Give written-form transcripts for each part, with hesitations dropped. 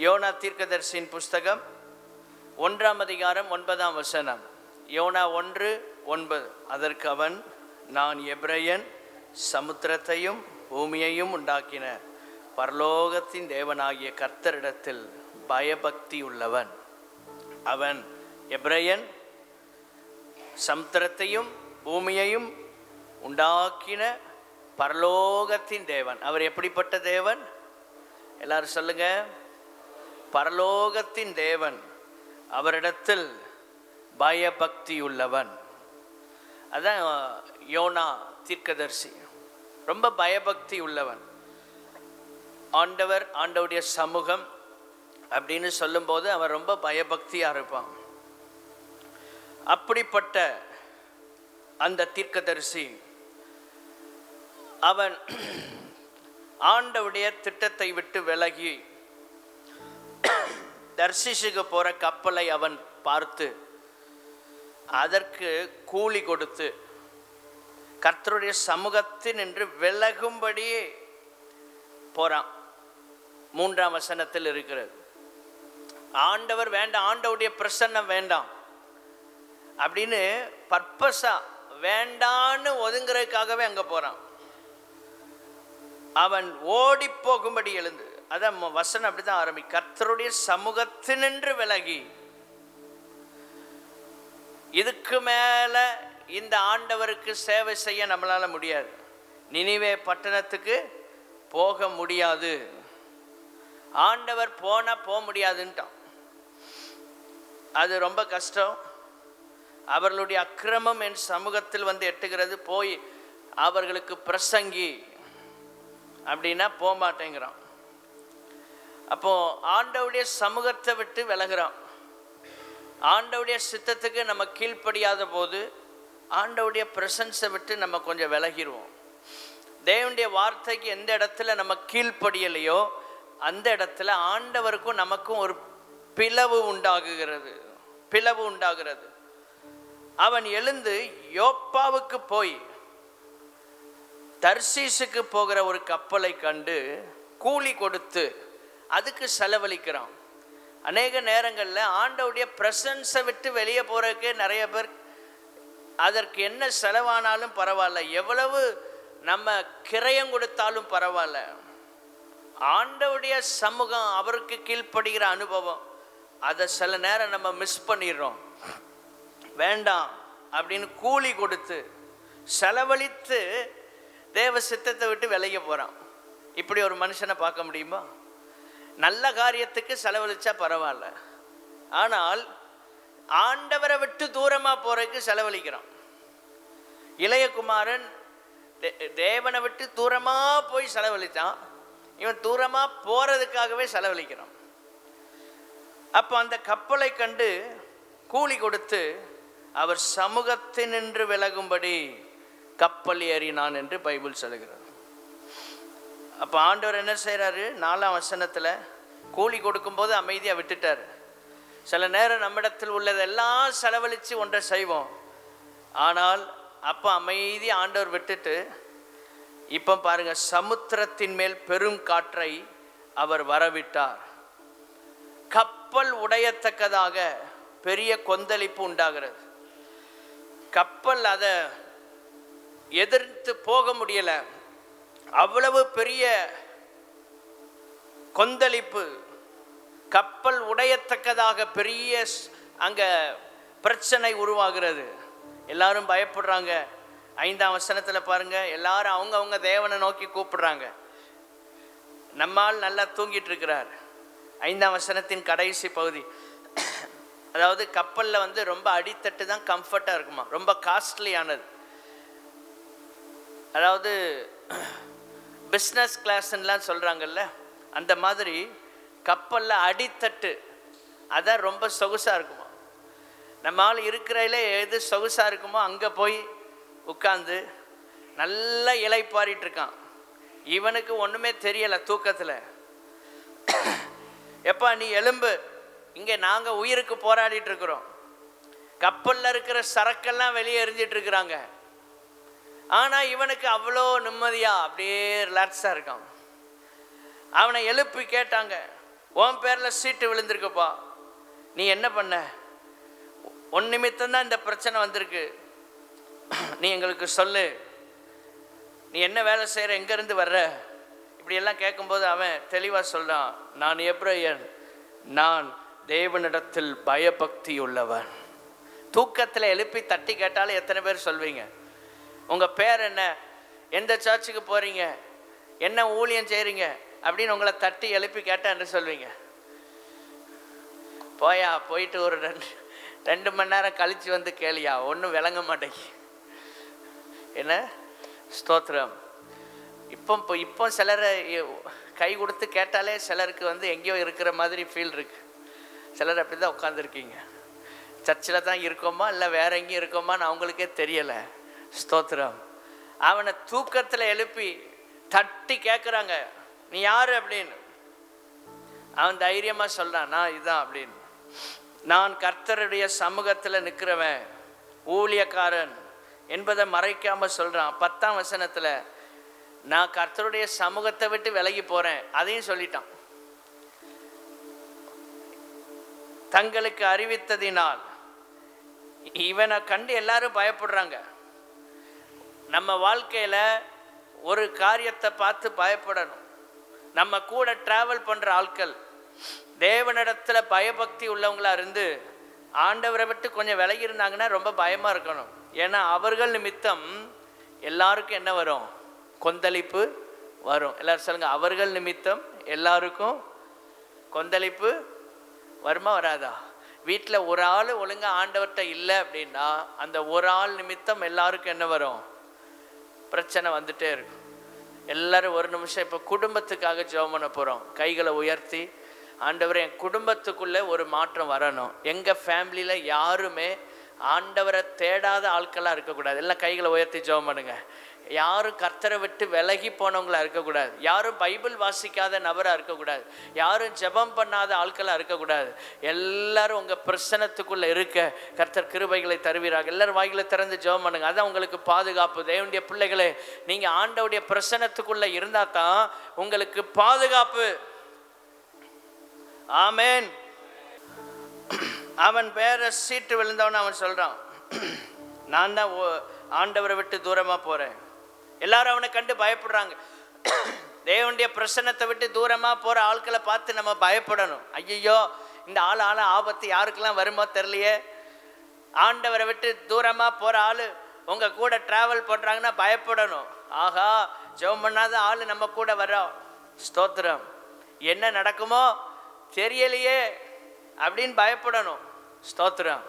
YONO தீர்க்கதரிசியின் புஸ்தகம் 1ஆம் அதிகாரம் 9ஆம் வசனம். யோனா 1:9. அதற்கு அவன், நான் எபிரெயன், சமுத்திரத்தையும் பூமியையும் உண்டாக்கின பரலோகத்தின் தேவனாகிய கர்த்தரிடத்தில் பயபக்தி உள்ளவன். அவன் எபிரெயன், சமுத்திரத்தையும் பூமியையும் உண்டாக்கின பரலோகத்தின் தேவன். அவர் எப்படிப்பட்ட தேவன்? எல்லாரும் சொல்லுங்க. பரலோகத்தின் தேவன், அவரிடத்தில் பயபக்தி உள்ளவன். அதான் யோனா தீர்க்கதரிசி, ரொம்ப பயபக்தி உள்ளவன். ஆண்டவருடைய சமூகம் அப்படின்னு சொல்லும்போது அவன் ரொம்ப பயபக்தியாக இருப்பான். அப்படிப்பட்ட அந்த தீர்க்கதரிசி அவன் ஆண்டவருடைய திட்டத்தை விட்டு விலகி தர்ஷீஷுக்கு போகிற கப்பலை அவன் பார்த்து அதற்கு கூலி கொடுத்து கர்த்தருடைய சமூகத்தில் நின்று விலகும்படியே போகிறான். 3ஆம் வசனத்தில் இருக்கிறது. ஆண்டவர் வேண்டாம், ஆண்டவருடைய பிரசன்னம் வேண்டாம் அப்படின்னு பர்பஸா வேண்டான்னு ஒதுங்கிறதுக்காகவே அங்கே போகிறான். அவன் ஓடி போகும்படி எழுந்து, அதான் வசனம் அப்படிதான் ஆரம்பி, கர்த்தருடைய சமூகத்தினின்று விலகி. இதுக்கு மேல இந்த ஆண்டவருக்கு சேவை செய்ய நம்மளால முடியாது. நினிவே பட்டணத்துக்கு போக முடியாது, ஆண்டவர் போனா போக முடியாதுன்ட்டான். அது ரொம்ப கஷ்டம். அவர்களுடைய அக்கிரமம் என் சமூகத்தில் வந்து எட்டுகிறது, போய் அவர்களுக்கு பிரசங்கி அப்படின்னா போக மாட்டேங்கிறான். அப்போ ஆண்டவருடைய சமூகத்தை விட்டு விலகுறான். ஆண்டவருடைய சித்தத்துக்கு நம்ம கீழ்ப்படியாத போது ஆண்டவருடைய பிரசன்ஸை விட்டு நம்ம கொஞ்சம் விலகிடுவோம். தேவனுடைய வார்த்தைக்கு எந்த இடத்துல நம்ம கீழ்ப்படியலையோ அந்த இடத்துல ஆண்டவருக்கும் நமக்கும் ஒரு பிளவு உண்டாகிறது. அவன் எழுந்து யோப்பாவுக்கு போய் தர்சீசுக்கு போகிற ஒரு கப்பலை கண்டு கூலி கொடுத்து அதுக்கு செலவழிக்கிறான். அநேக நேரங்களில் ஆண்டவருடைய பிரசன்ஸை விட்டு வெளியே போகிறதுக்கு நிறைய பேர் அதற்கு என்ன செலவானாலும் பரவாயில்ல, எவ்வளவு நம்ம கிரயம் கொடுத்தாலும் பரவாயில்ல, ஆண்டவருடைய சமூகம் அவருக்கு கீழ்ப்படுகிற அனுபவம் அதை சில நேரம் நம்ம மிஸ் பண்ணிடுறோம். வேண்டாம் அப்படின்னு கூலி கொடுத்து செலவழித்து தேவ சித்தத்தை விட்டு விலகி போகிறான். இப்படி ஒரு மனுஷனை பார்க்க முடியுமா? நல்ல காரியத்துக்கு செலவழிச்சா பரவாயில்ல, ஆனால் ஆண்டவரை விட்டு தூரமாக போகிறதுக்கு செலவழிக்கிறான். இளையகுமாரன் தேவனை விட்டு தூரமாக போய் செலவழித்தான், இவன் தூரமாக போகிறதுக்காகவே செலவழிக்கிறான். அப்போ அந்த கப்பலை கண்டு கூலி கொடுத்து அவர் சமூகத்தினின்று விலகும்படி கப்பல் ஏறினான் என்று பைபிள் சொல்லுகிறது. அப்போ ஆண்டவர் என்ன செய்கிறாரு? 4ஆம் வசனத்தில் கூலி கொடுக்கும்போது அமைதியாக விட்டுட்டார். சில நேரம் நம்மிடத்தில் உள்ளதெல்லாம் செலவழித்து ஒன்றை செய்வோம், ஆனால் அப்போ அமைதி ஆண்டவர் விட்டுட்டு, இப்போ பாருங்க, சமுத்திரத்தின் மேல் பெரும் காற்றை அவர் வரவிட்டார். கப்பல் உடையத்தக்கதாக பெரிய கொந்தளிப்பு உண்டாகிறது. கப்பல் அதை எதிர்த்து போக முடியலை, அவ்வளவு பெரிய கொந்தளிப்பு. கப்பல் உடையத்தக்கதாக பெரிய அங்கே பிரச்சனை உருவாகிறது. எல்லாரும் பயப்படுறாங்க. 5ஆம் வசனத்தில் பாருங்க, எல்லாரும் அவங்கவுங்க தேவனை நோக்கி கூப்பிடுறாங்க. நம்மால் நல்லா தூங்கிட்டு இருக்கிறார். 5ஆம் வசனத்தின் கடைசி பகுதி, அதாவது கப்பலில் ரொம்ப அடித்தட்டு தான் கம்ஃபர்ட்டாக இருக்குமா, ரொம்ப காஸ்ட்லியானது. அதாவது பிஸ்னஸ் கிளாஸ்லாம் சொல்கிறாங்கல்ல, அந்த மாதிரி கப்பலில் அடித்தட்டு அதான் ரொம்ப சொகுசாக இருக்குமா. நம்மால் இருக்கிறதில் எது சொகுசாக இருக்குமோ அங்கே போய் உட்காந்து நல்லா இலைப்பாரிட்டு இருக்கான். இவனுக்கு ஒன்றுமே தெரியலை தூக்கத்தில். எப்பா நீ எலும்பு, இங்கே நாங்கள் உயிருக்கு போராடிட்டு இருக்கிறோம், கப்பலில் இருக்கிற சரக்கெல்லாம் வெளியே எரிஞ்சிட்டு இருக்கிறாங்க. ஆனால் இவனுக்கு அவ்வளோ நிம்மதியாக அப்படியே ரிலாக்ஸாக இருக்கான். அவனை எழுப்பி கேட்டாங்க, உன் பேரில் சீட்டு விழுந்திருக்குப்பா, நீ என்ன பண்ண? உன் நிமித்தம்தான் இந்த பிரச்சனை வந்திருக்கு, நீ எங்களுக்கு சொல்லு, நீ என்ன வேலை செய்கிற, எங்கேருந்து வர்ற? இப்படியெல்லாம் கேட்கும்போது அவன் தெளிவாக சொல்கிறான், நான் எபிரேயன், நான் தேவனிடத்தில் பயபக்தி உள்ளவன். தூக்கத்தில் எழுப்பி தட்டி கேட்டாலும் எத்தனை பேர் சொல்வீங்க? உங்கள் பேர் என்ன, எந்த சர்ச்சுக்கு போகிறீங்க, என்ன ஊழியம் செய்கிறீங்க அப்படின்னு உங்களை தட்டி எழுப்பி கேட்டால் என்ன சொல்வீங்க? போயிட்டு ஒரு 2 மணி நேரம் கழித்து வந்து கேளியா, ஒன்றும் விளங்க மாட்டேங்கி. என்ன ஸ்தோத்திரம். இப்போ சிலரை கை கொடுத்து கேட்டாலே சிலருக்கு வந்து எங்கேயோ இருக்கிற மாதிரி ஃபீல் இருக்கு. சிலர் அப்படி தான் உட்காந்துருக்கீங்க. சர்ச்சில் தான் இருக்கோமா இல்லை வேற எங்கேயும் இருக்கோமான்னு அவங்களுக்கே தெரியலை. ஸ்தோத்திரம். அவனை தூக்கத்தில் எழுப்பி தட்டி கேட்குறாங்க, நீ யார் அப்படின்னு. அவன் தைரியமாக சொல்கிறான், நான் இதுதான் அப்படின்னு. நான் கர்த்தருடைய சமூகத்தில் நிற்கிறவன், ஊழியக்காரன் என்பதை மறைக்காமல் சொல்கிறான். 10ஆம் வசனத்தில் நான் கர்த்தருடைய சமூகத்தை விட்டு விலகி போகிறேன் அதையும் சொல்லிட்டான். தங்களுக்கு அறிவித்ததினால் இவனை கண்டு எல்லாரும் பயப்படுறாங்க. நம்ம வாழ்க்கையில் ஒரு காரியத்தை பார்த்து பயப்படணும். நம்ம கூட டிராவல் பண்ணுற ஆட்கள் தேவனிடத்தில் பயபக்தி உள்ளவங்களாக இருந்து ஆண்டவரை விட்டு கொஞ்சம் விலகி இருந்தாங்கன்னா ரொம்ப பயமாக இருக்கணும். ஏன்னா அவர்கள் நிமித்தம் எல்லாருக்கும் என்ன வரும்? கொந்தளிப்பு வரும். எல்லாரும் சொல்லுங்க, அவர்கள் நிமித்தம் எல்லாருக்கும் கொந்தளிப்பு வருமா வராதா? வீட்டில் ஒரு ஆள் ஒழுங்காக ஆண்டவர்கிட்ட இல்லை அப்படின்னா அந்த ஒரு ஆள் நிமித்தம் எல்லாருக்கும் என்ன வரும்? பிரச்சனை வந்துட்டே இருக்கும். எல்லாரும் ஒரு நிமிஷம் இப்போ குடும்பத்துக்காக ஜெபம் பண்ண போகிறோம். கைகளை உயர்த்தி, ஆண்டவரே என் குடும்பத்துக்குள்ளே ஒரு மாற்றம் வரணும். எங்கள் ஃபேமிலியில் யாருமே ஆண்டவரை தேடாத ஆட்களாக இருக்கக்கூடாது. எல்லாம் கைகளை உயர்த்தி ஜெபம் பண்ணுங்க. யாரும் கர்த்தரை விட்டு விலகி போனவங்களாக இருக்கக்கூடாது. யாரும் பைபிள் வாசிக்காத நபராக இருக்கக்கூடாது. யாரும் ஜெபம் பண்ணாத ஆட்களாக இருக்கக்கூடாது. எல்லாரும் உங்கள் பிரசனத்துக்குள்ளே இருக்க கர்த்தர் கிருபைகளை தருவீராக. எல்லாரும் வாய்களை திறந்து ஜெபம் பண்ணுங்க. அதான் உங்களுக்கு பாதுகாப்பு. தேவனுடைய பிள்ளைகளே, நீங்கள் ஆண்டவருடைய பிரசனத்துக்குள்ளே இருந்தால் தான் உங்களுக்கு பாதுகாப்பு. ஆமேன். அவன் பேர சீட்டு விழுந்தவன் அவன் சொல்கிறான், நான் தான் ஆண்டவரை விட்டு தூரமாக போகிறேன். எல்லாரும் அவனை கண்டு பயப்படுறாங்க. தேவனுடைய பிரசன்னத்தை விட்டு தூரமாக போகிற ஆட்களை பார்த்து நம்ம பயப்படணும். ஐயோ, இந்த ஆள் ஆபத்து யாருக்கெல்லாம் வருமோ தெரியலையே. ஆண்டவரை விட்டு தூரமாக போகிற ஆள் உங்கள் கூட ட்ராவல் பண்ணுறாங்கன்னா பயப்படணும். ஆகா, ஜெபம் பண்ணாத ஆள் நம்ம கூட வரோம். ஸ்தோத்திரம். என்ன நடக்குமோ தெரியலையே அப்படின்னு பயப்படணும். ஸ்தோத்திரம்.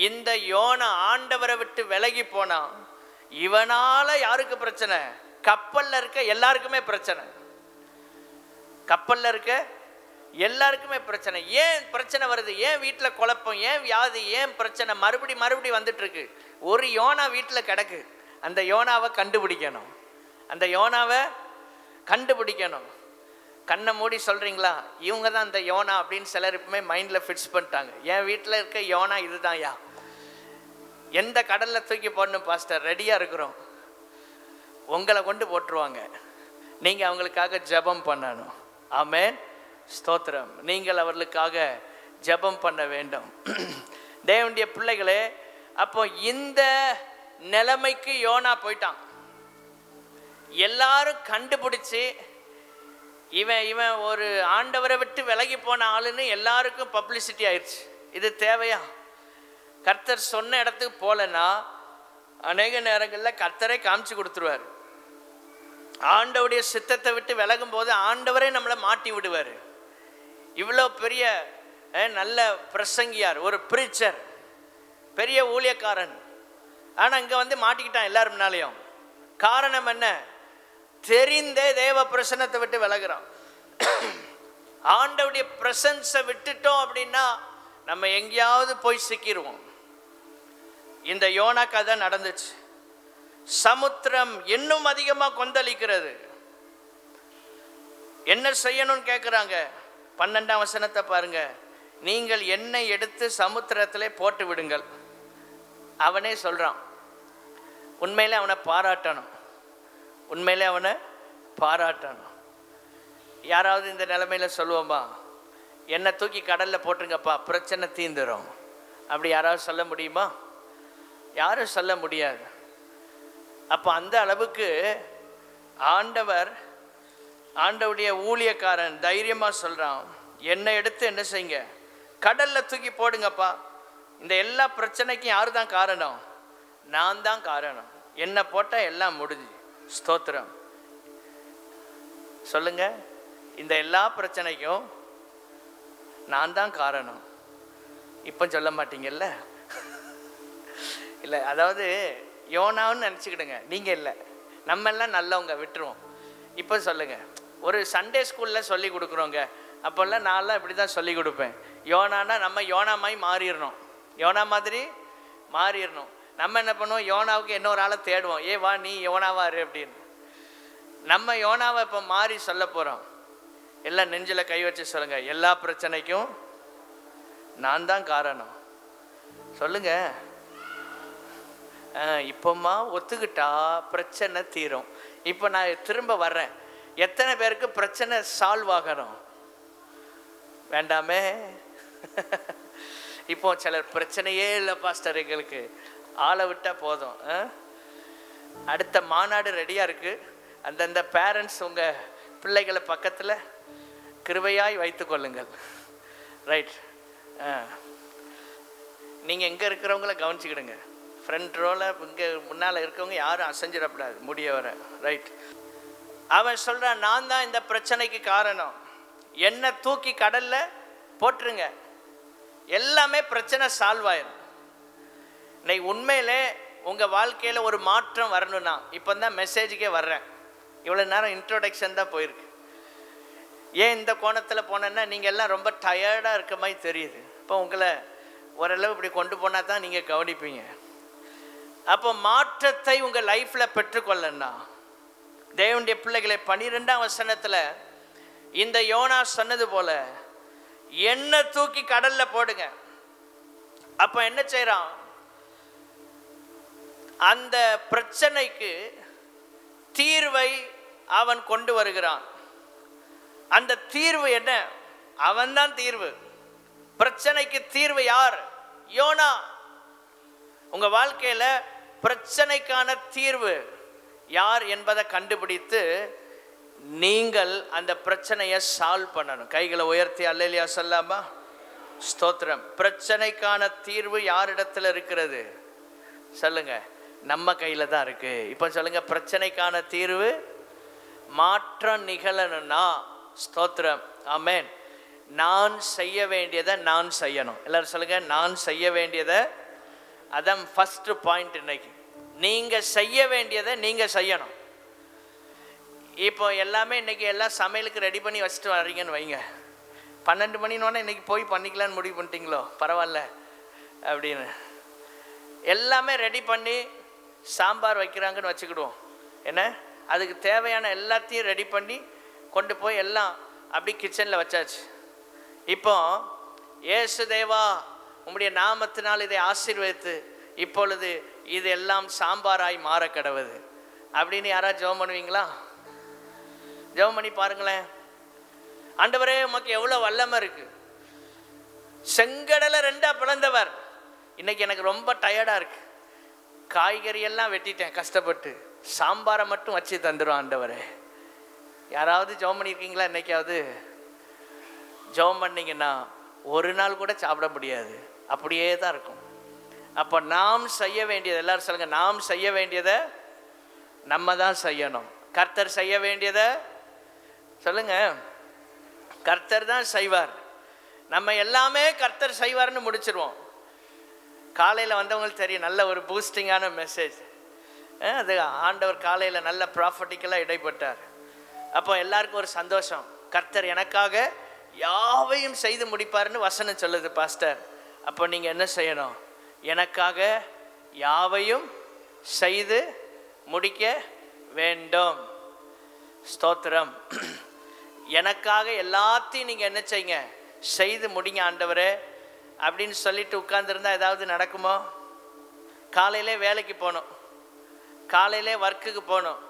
இந்த யோனா ஆண்டவரை விட்டு விலகி போனா இவனால யாருக்கு பிரச்சனை? கப்பல்ல இருக்க எல்லாருக்குமே பிரச்சனை. கப்பல்ல இருக்க எல்லாருக்குமே பிரச்சனை. ஏன் பிரச்சனை வருது? ஏன் வீட்டில் குழப்பம்? ஏன் வியாதி? ஏன் பிரச்சனை? மறுபடி வந்துட்டு இருக்கு. ஒரு யோனா வீட்டில் கிடக்கு. அந்த யோனாவை கண்டுபிடிக்கணும். அந்த யோனாவை கண்டுபிடிக்கணும். கண்ணை மூடி சொல்கிறீங்களா, இவங்க தான் அந்த யோனா அப்படின்னு சிலர் இப்பவுமே மைண்டில் ஃபிக்ஸ் பண்ணிட்டாங்க. என் வீட்டில் இருக்க யோனா இதுதான். யா எந்த கடலில் தூக்கி போடணும் பாஸ்டர், ரெடியாக இருக்கிறோம். உங்களை கொண்டு போட்டுருவாங்க. நீங்கள் அவங்களுக்காக ஜெபம் பண்ணணும். ஆமென். ஸ்தோத்திரம். நீங்கள் அவர்களுக்காக ஜெபம் பண்ண வேண்டும். தேவனுடைய பிள்ளைகளே, அப்போ இந்த நிலைமைக்கு யோனா போயிட்டான். எல்லாரும் கண்டுபிடிச்சி இவன் ஒரு ஆண்டவரை விட்டு விலகி போன ஆளுன்னு எல்லாருக்கும் பப்ளிசிட்டி ஆயிடுச்சு. இது தேவையா? கர்த்தர் சொன்ன இடத்துக்கு போகலன்னா அநேக நேரங்களில் கர்த்தரை காமிச்சு கொடுத்துருவார். ஆண்டவருடைய சித்தத்தை விட்டு விலகும் போது ஆண்டவரே நம்மளை மாட்டி விடுவார். இவ்வளோ பெரிய நல்ல பிரசங்கியார், ஒரு ப்ரீச்சர், பெரிய ஊழியக்காரன், ஆனால் இங்கே வந்து மாட்டிக்கிட்டான் எல்லாரும் முன்னாலேயும். காரணம் என்ன? தெரிந்தே தேவ பிரசன்னத்தை விட்டு விலகுறான். ஆண்டவருடைய பிரசன்ஸை விட்டுட்டோம் அப்படின்னா நம்ம எங்கேயாவது போய் சிக்கிடுவோம். இந்த யோனா கதை நடந்துச்சு. சமுத்திரம் இன்னும் அதிகமாக கொந்தளிக்கிறது. என்ன செய்யணும்னு கேட்குறாங்க. 12ஆம் வசனத்தை பாருங்க. நீங்கள் என்னை எடுத்து சமுத்திரத்திலே போட்டு விடுங்கள். அவனே சொல்கிறான். உண்மையிலே அவனை பாராட்டணும். உண்மையிலே அவனை பாராட்டணும். யாராவது இந்த நிலைமையில் சொல்லுவோமா, என்னை தூக்கி கடலில் போட்டுருங்கப்பா பிரச்சனை தீந்துடும், அப்படி யாராவது சொல்ல முடியுமா? யாரும் சொல்ல முடியாது. அப்போ அந்த அளவுக்கு ஆண்டவுடைய ஊழியக்காரன் தைரியமாக சொல்கிறான், என்னை எடுத்து என்ன செய்யுங்க, கடலில் தூக்கி போடுங்கப்பா. இந்த எல்லா பிரச்சனைக்கும் யார் தான் காரணம்? நான் தான் காரணம். என்னை போட்டால் எல்லாம் முடிஞ்சு. ஸ்தோத்திரம். சொல்லுங்க, இந்த எல்லா பிரச்சனைக்கும் நான் தான் காரணம். இப்போ சொல்ல மாட்டீங்கல்ல? இல்லை, அதாவது யோனான்னு நினச்சிக்கிடுங்க, நீங்கள் இல்லை, நம்ம எல்லாம் நல்லவங்க, விட்டுருவோம். இப்போ சொல்லுங்கள், ஒரு சண்டே ஸ்கூலில் சொல்லி கொடுக்குறோங்க, அப்போல்லாம் நான்லாம் இப்படி தான் சொல்லி கொடுப்பேன். யோனானா நம்ம யோனா மாதிரி மாறிடணும், யோனா மாதிரி மாறிடணும். நம்ம என்ன பண்ணுவோம், யோனாவுக்கு இன்னொரு ஆளை தேடுவோம், ஏ வா நீ யோனாவாரு அப்படின்னு. நம்ம யோனாவை இப்போ மாறி சொல்ல போகிறோம். எல்லாம் நெஞ்சில் கை வச்சு சொல்லுங்கள், எல்லா பிரச்சனைக்கும் நான் தான் காரணம். சொல்லுங்க. இப்போம்மா ஒத்துக்கிட்டா பிரச்சனை தீரும். இப்போ நான் திரும்ப வர்றேன், எத்தனை பேருக்கு பிரச்சனை சால்வ் ஆகணும்? வேண்டாமே. இப்போ சிலர் பிரச்சனையே இல்லை பாஸ்டர், எங்களுக்கு ஆளை விட்டால் போதும். அடுத்த மாநாடு ரெடியாக இருக்குது, அந்தந்த பேரண்ட்ஸ் உங்கள் பிள்ளைகளை பக்கத்தில் கிருபையாய் வைத்து கொள்ளுங்கள். ரைட். நீங்கள் எங்கே இருக்கிறவங்கள கவனிச்சுக்கிடுங்க. ஃப்ரண்ட் ரோவில் இங்கே முன்னால் இருக்கவங்க யாரும் அசைஞ்சிடக்கூடாது முடிய வர. ரைட். அவன் சொல்கிறான், நான் தான் இந்த பிரச்சனைக்கு காரணம், என்னை தூக்கி கடலில் போட்டுருங்க, எல்லாமே பிரச்சனை சால்வ் ஆயிடும். இன்னைக்கு உண்மையிலே உங்கள் வாழ்க்கையில் ஒரு மாற்றம் வரணும்னா, இப்போ தான் மெசேஜுக்கே வர்றேன், இவ்வளோ நேரம் இன்ட்ரோடக்ஷன் தான் போயிருக்கு. ஏன் இந்த கோணத்தில் போனேன்னா, நீங்கள் எல்லாம் ரொம்ப டயர்டாக இருக்க மாதிரி தெரியுது. இப்போ உங்களை ஓரளவு இப்படி கொண்டு போனால் தான் நீங்கள் கவனிப்பீங்க. அப்போ மாற்றத்தை உங்கள் லைஃப்பில் பெற்றுக்கொள்ளனா, தேவனுடைய பிள்ளைகளை 12ஆம் வசனத்தில் இந்த யோனா சொன்னது போல என்ன தூக்கி கடல்ல போடுங்க. அப்போ என்ன செய்யறான், அந்த பிரச்சனைக்கு தீர்வை அவன் கொண்டு வருகிறான். அந்த தீர்வு என்ன? அவன்தான் தீர்வு. பிரச்சனைக்கு தீர்வு யார்? யோனா. உங்க வாழ்க்கையில பிரச்சனைக்கான தீர்வு யார் என்பதை கண்டுபிடித்து நீங்கள் அந்த பிரச்சனையை சால்வ் பண்ணணும். கைகளை உயர்த்தி அல்லேலூயா சொல்லாமா? ஸ்தோத்திரம். பிரச்சனைக்கான தீர்வு யாரிடத்துல இருக்கிறது சொல்லுங்க? நம்ம கையில தான் இருக்கு. இப்போ சொல்லுங்க, பிரச்சனைக்கான தீர்வு மாற்றம் நிகழணும்னா, ஸ்தோத்திரம், ஆமென், நான் செய்ய வேண்டியதை நான் செய்யணும். எல்லாரும் சொல்லுங்க, நான் செய்ய வேண்டியதை. அதான் ஃபர்ஸ்ட் பாயிண்ட். இன்னைக்கு நீங்க செய்ய வேண்டியதை நீங்க செய்யணும். இப்போ எல்லாமே இன்னைக்கு எல்லாம் சமையலுக்கு ரெடி பண்ணி வச்சுட்டு வர்றீங்கன்னு வைங்க, 12 மணினோடனே இன்னைக்கு போய் பண்ணிக்கலான்னு முடிவு பண்ணிட்டீங்களோ, பரவாயில்ல அப்படின்னு எல்லாமே ரெடி பண்ணி சாம்பார் வைக்கிறாங்கன்னு வச்சுக்கிடுவோம். என்ன, அதுக்கு தேவையான எல்லாத்தையும் ரெடி பண்ணி கொண்டு போய் எல்லாம் அப்படி கிச்சனில் வச்சாச்சு. இப்போ இயேசு தேவா உம்முடைய நாமத்தினால் இதை ஆசீர்வதித்து இப்பொழுது இது எல்லாம் சாம்பாராய் மாற கடவுது அப்படின்னு யாராவது ஜெபம் பண்ணுவீங்களா? ஜெபம் பண்ணி பாருங்களேன். ஆண்டவரே, உமக்கு எவ்வளோ வல்லமை இருக்கு. செங்கடலை 2ஆ பிளந்தவர். இன்னைக்கு எனக்கு ரொம்ப டயர்டாக இருக்கு, காய்கறி எல்லாம் வெட்டிட்டேன் கஷ்டப்பட்டு, சாம்பாரை மட்டும் வச்சு தந்துடும் ஆண்டவரே. யாராவது ஜெபம் பண்ணியிருக்கீங்களா? இன்னைக்காவது ஜெபம் பண்ணிங்கன்னா ஒரு நாள் கூட சாப்பிட முடியாது, அப்படியே தான் இருக்கும். அப்போ நாம் செய்ய வேண்டியது, எல்லாரும் சொல்லுங்க, நாம் செய்ய வேண்டியதை நம்ம தான் செய்யணும். கர்த்தர் செய்ய வேண்டியதை சொல்லுங்க, கர்த்தர் தான் செய்வார். நம்ம எல்லாமே கர்த்தர் செய்வார்னு முடிச்சிருவோம். காலையில் வந்தவங்களுக்கு தெரியும், நல்ல ஒரு பூஸ்டிங்கான மெசேஜ். அது ஆண்டவர் காலையில் நல்ல ப்ராஃபட்டிக்கலாக இடைப்பட்டார். அப்போ எல்லாருக்கும் ஒரு சந்தோஷம், கர்த்தர் எனக்காக யாவையும் செய்து முடிப்பார்னு வசனம் சொல்லுது பாஸ்டர். அப்போ நீங்கள் என்ன செய்யணும்? எனக்காக யாவையும் செய்து முடிக்க வேண்டும். ஸ்தோத்திரம். எனக்காக எல்லாத்தையும் நீங்கள் என்ன செய்யுங்க? செய்து முடிங்க ஆண்டவரே அப்படின்னு சொல்லிட்டு உட்கார்ந்துருந்தா ஏதாவது நடக்குமோ? காலையிலே வேலைக்கு போகணும், காலையிலே ஒர்க்குக்கு போகணும்.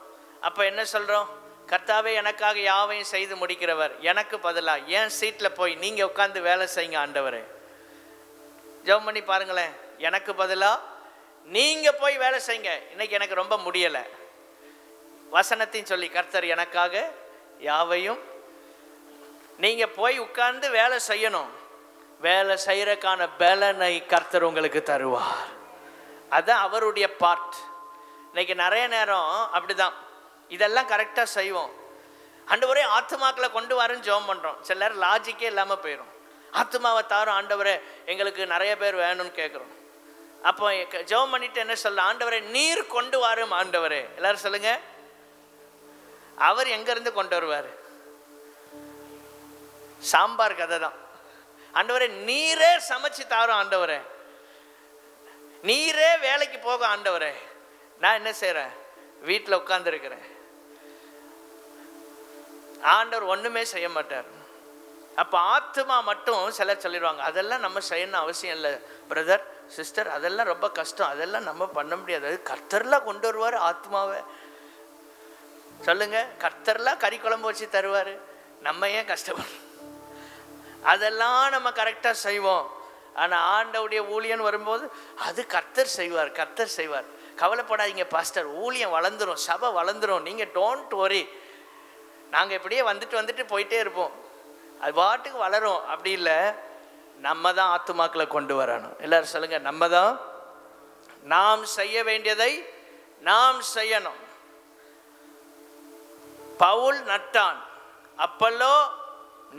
அப்போ என்ன சொல்கிறோம்? கர்த்தாவே எனக்காக யாவையும் செய்து முடிக்கிறவர், எனக்கு பதிலாக என் சீட்டில் போய் நீங்கள் உட்காந்து வேலை செய்யுங்க ஆண்டவரே. ஜெபம் பண்ணி பாருங்களேன். எனக்கு பதிலாக நீங்கள் போய் வேலை செய்யுங்க. இன்னைக்கு எனக்கு ரொம்ப முடியலை. வசனத்தையும் சொல்லி கர்த்தர் எனக்காக யாவையும், நீங்கள் போய் உட்கார்ந்து வேலை செய்யணும். வேலை செய்யறதுக்கான பலனை கர்த்தர் உங்களுக்கு தருவார். அதுதான் அவருடைய பார்ட். இன்னைக்கு நிறைய நேரம் அப்படிதான், இதெல்லாம் கரெக்டாக செய்வோம். ஆண்டவரே ஆத்துமாக்களை கொண்டு வரேன்னு ஜெபம் பண்ணுறோம். சில நேரம் லாஜிக்கே இல்லாமல் போயிடும். ஆத்துமாவை தாரும் ஆண்டவரே, எங்களுக்கு நிறைய பேர் வேணும்னு கேட்குறோம். அப்போ ஜெபம் பண்ணிட்டு என்ன சொல்ல, ஆண்டவரே நீர் கொண்டு வரும் ஆண்டவரே. எல்லாரும் சொல்லுங்க, அவர் எங்கேருந்து கொண்டு வருவார்? சாம்பார் கதை தான். ஆண்டவரே நீரே சமைச்சு தாரும் ஆண்டவரே, நீரே வேலைக்கு போக ஆண்டவரே. நான் என்ன செய்கிறேன்? வீட்டில் உட்கார்ந்துருக்கிறேன். ஆண்டவர் ஒன்றுமே செய்ய மாட்டார். அப்போ ஆத்துமா மட்டும் சிலர் சொல்லிடுவாங்க, அதெல்லாம் நம்ம செய்யணும் அவசியம் இல்லை பிரதர் சிஸ்டர், அதெல்லாம் ரொம்ப கஷ்டம், அதெல்லாம் நம்ம பண்ண முடியாது. அது கர்த்தர்லாம் கொண்டு வருவார் ஆத்மாவை. சொல்லுங்க, கர்த்தர்லாம் கறி குழம்பு வச்சு தருவார், நம்ம ஏன் கஷ்டப்படும்? அதெல்லாம் நம்ம கரெக்டாக செய்வோம். ஆனால் ஆண்டவுடைய ஊழியன் வரும்போது அது கர்த்தர் செய்வார், கர்த்தர் செய்வார். கவலைப்படாதீங்க பாஸ்டர், ஊழியம் வளர்ந்துரும், சபை வளர்ந்துரும், நீங்கள் டோன்ட் வரி, நாங்கள் இப்படியே வந்துட்டு போயிட்டே இருப்போம், அது பாட்டுக்கு வளரும். அப்படி இல்லை, நம்ம தான் ஆத்துமாக்களை கொண்டு வரணும். எல்லாரும் சொல்லுங்க, நம்ம தான். நாம் செய்ய வேண்டியதை நாம் செய்யணும். பவுல் நட்டான், அப்பல்லோ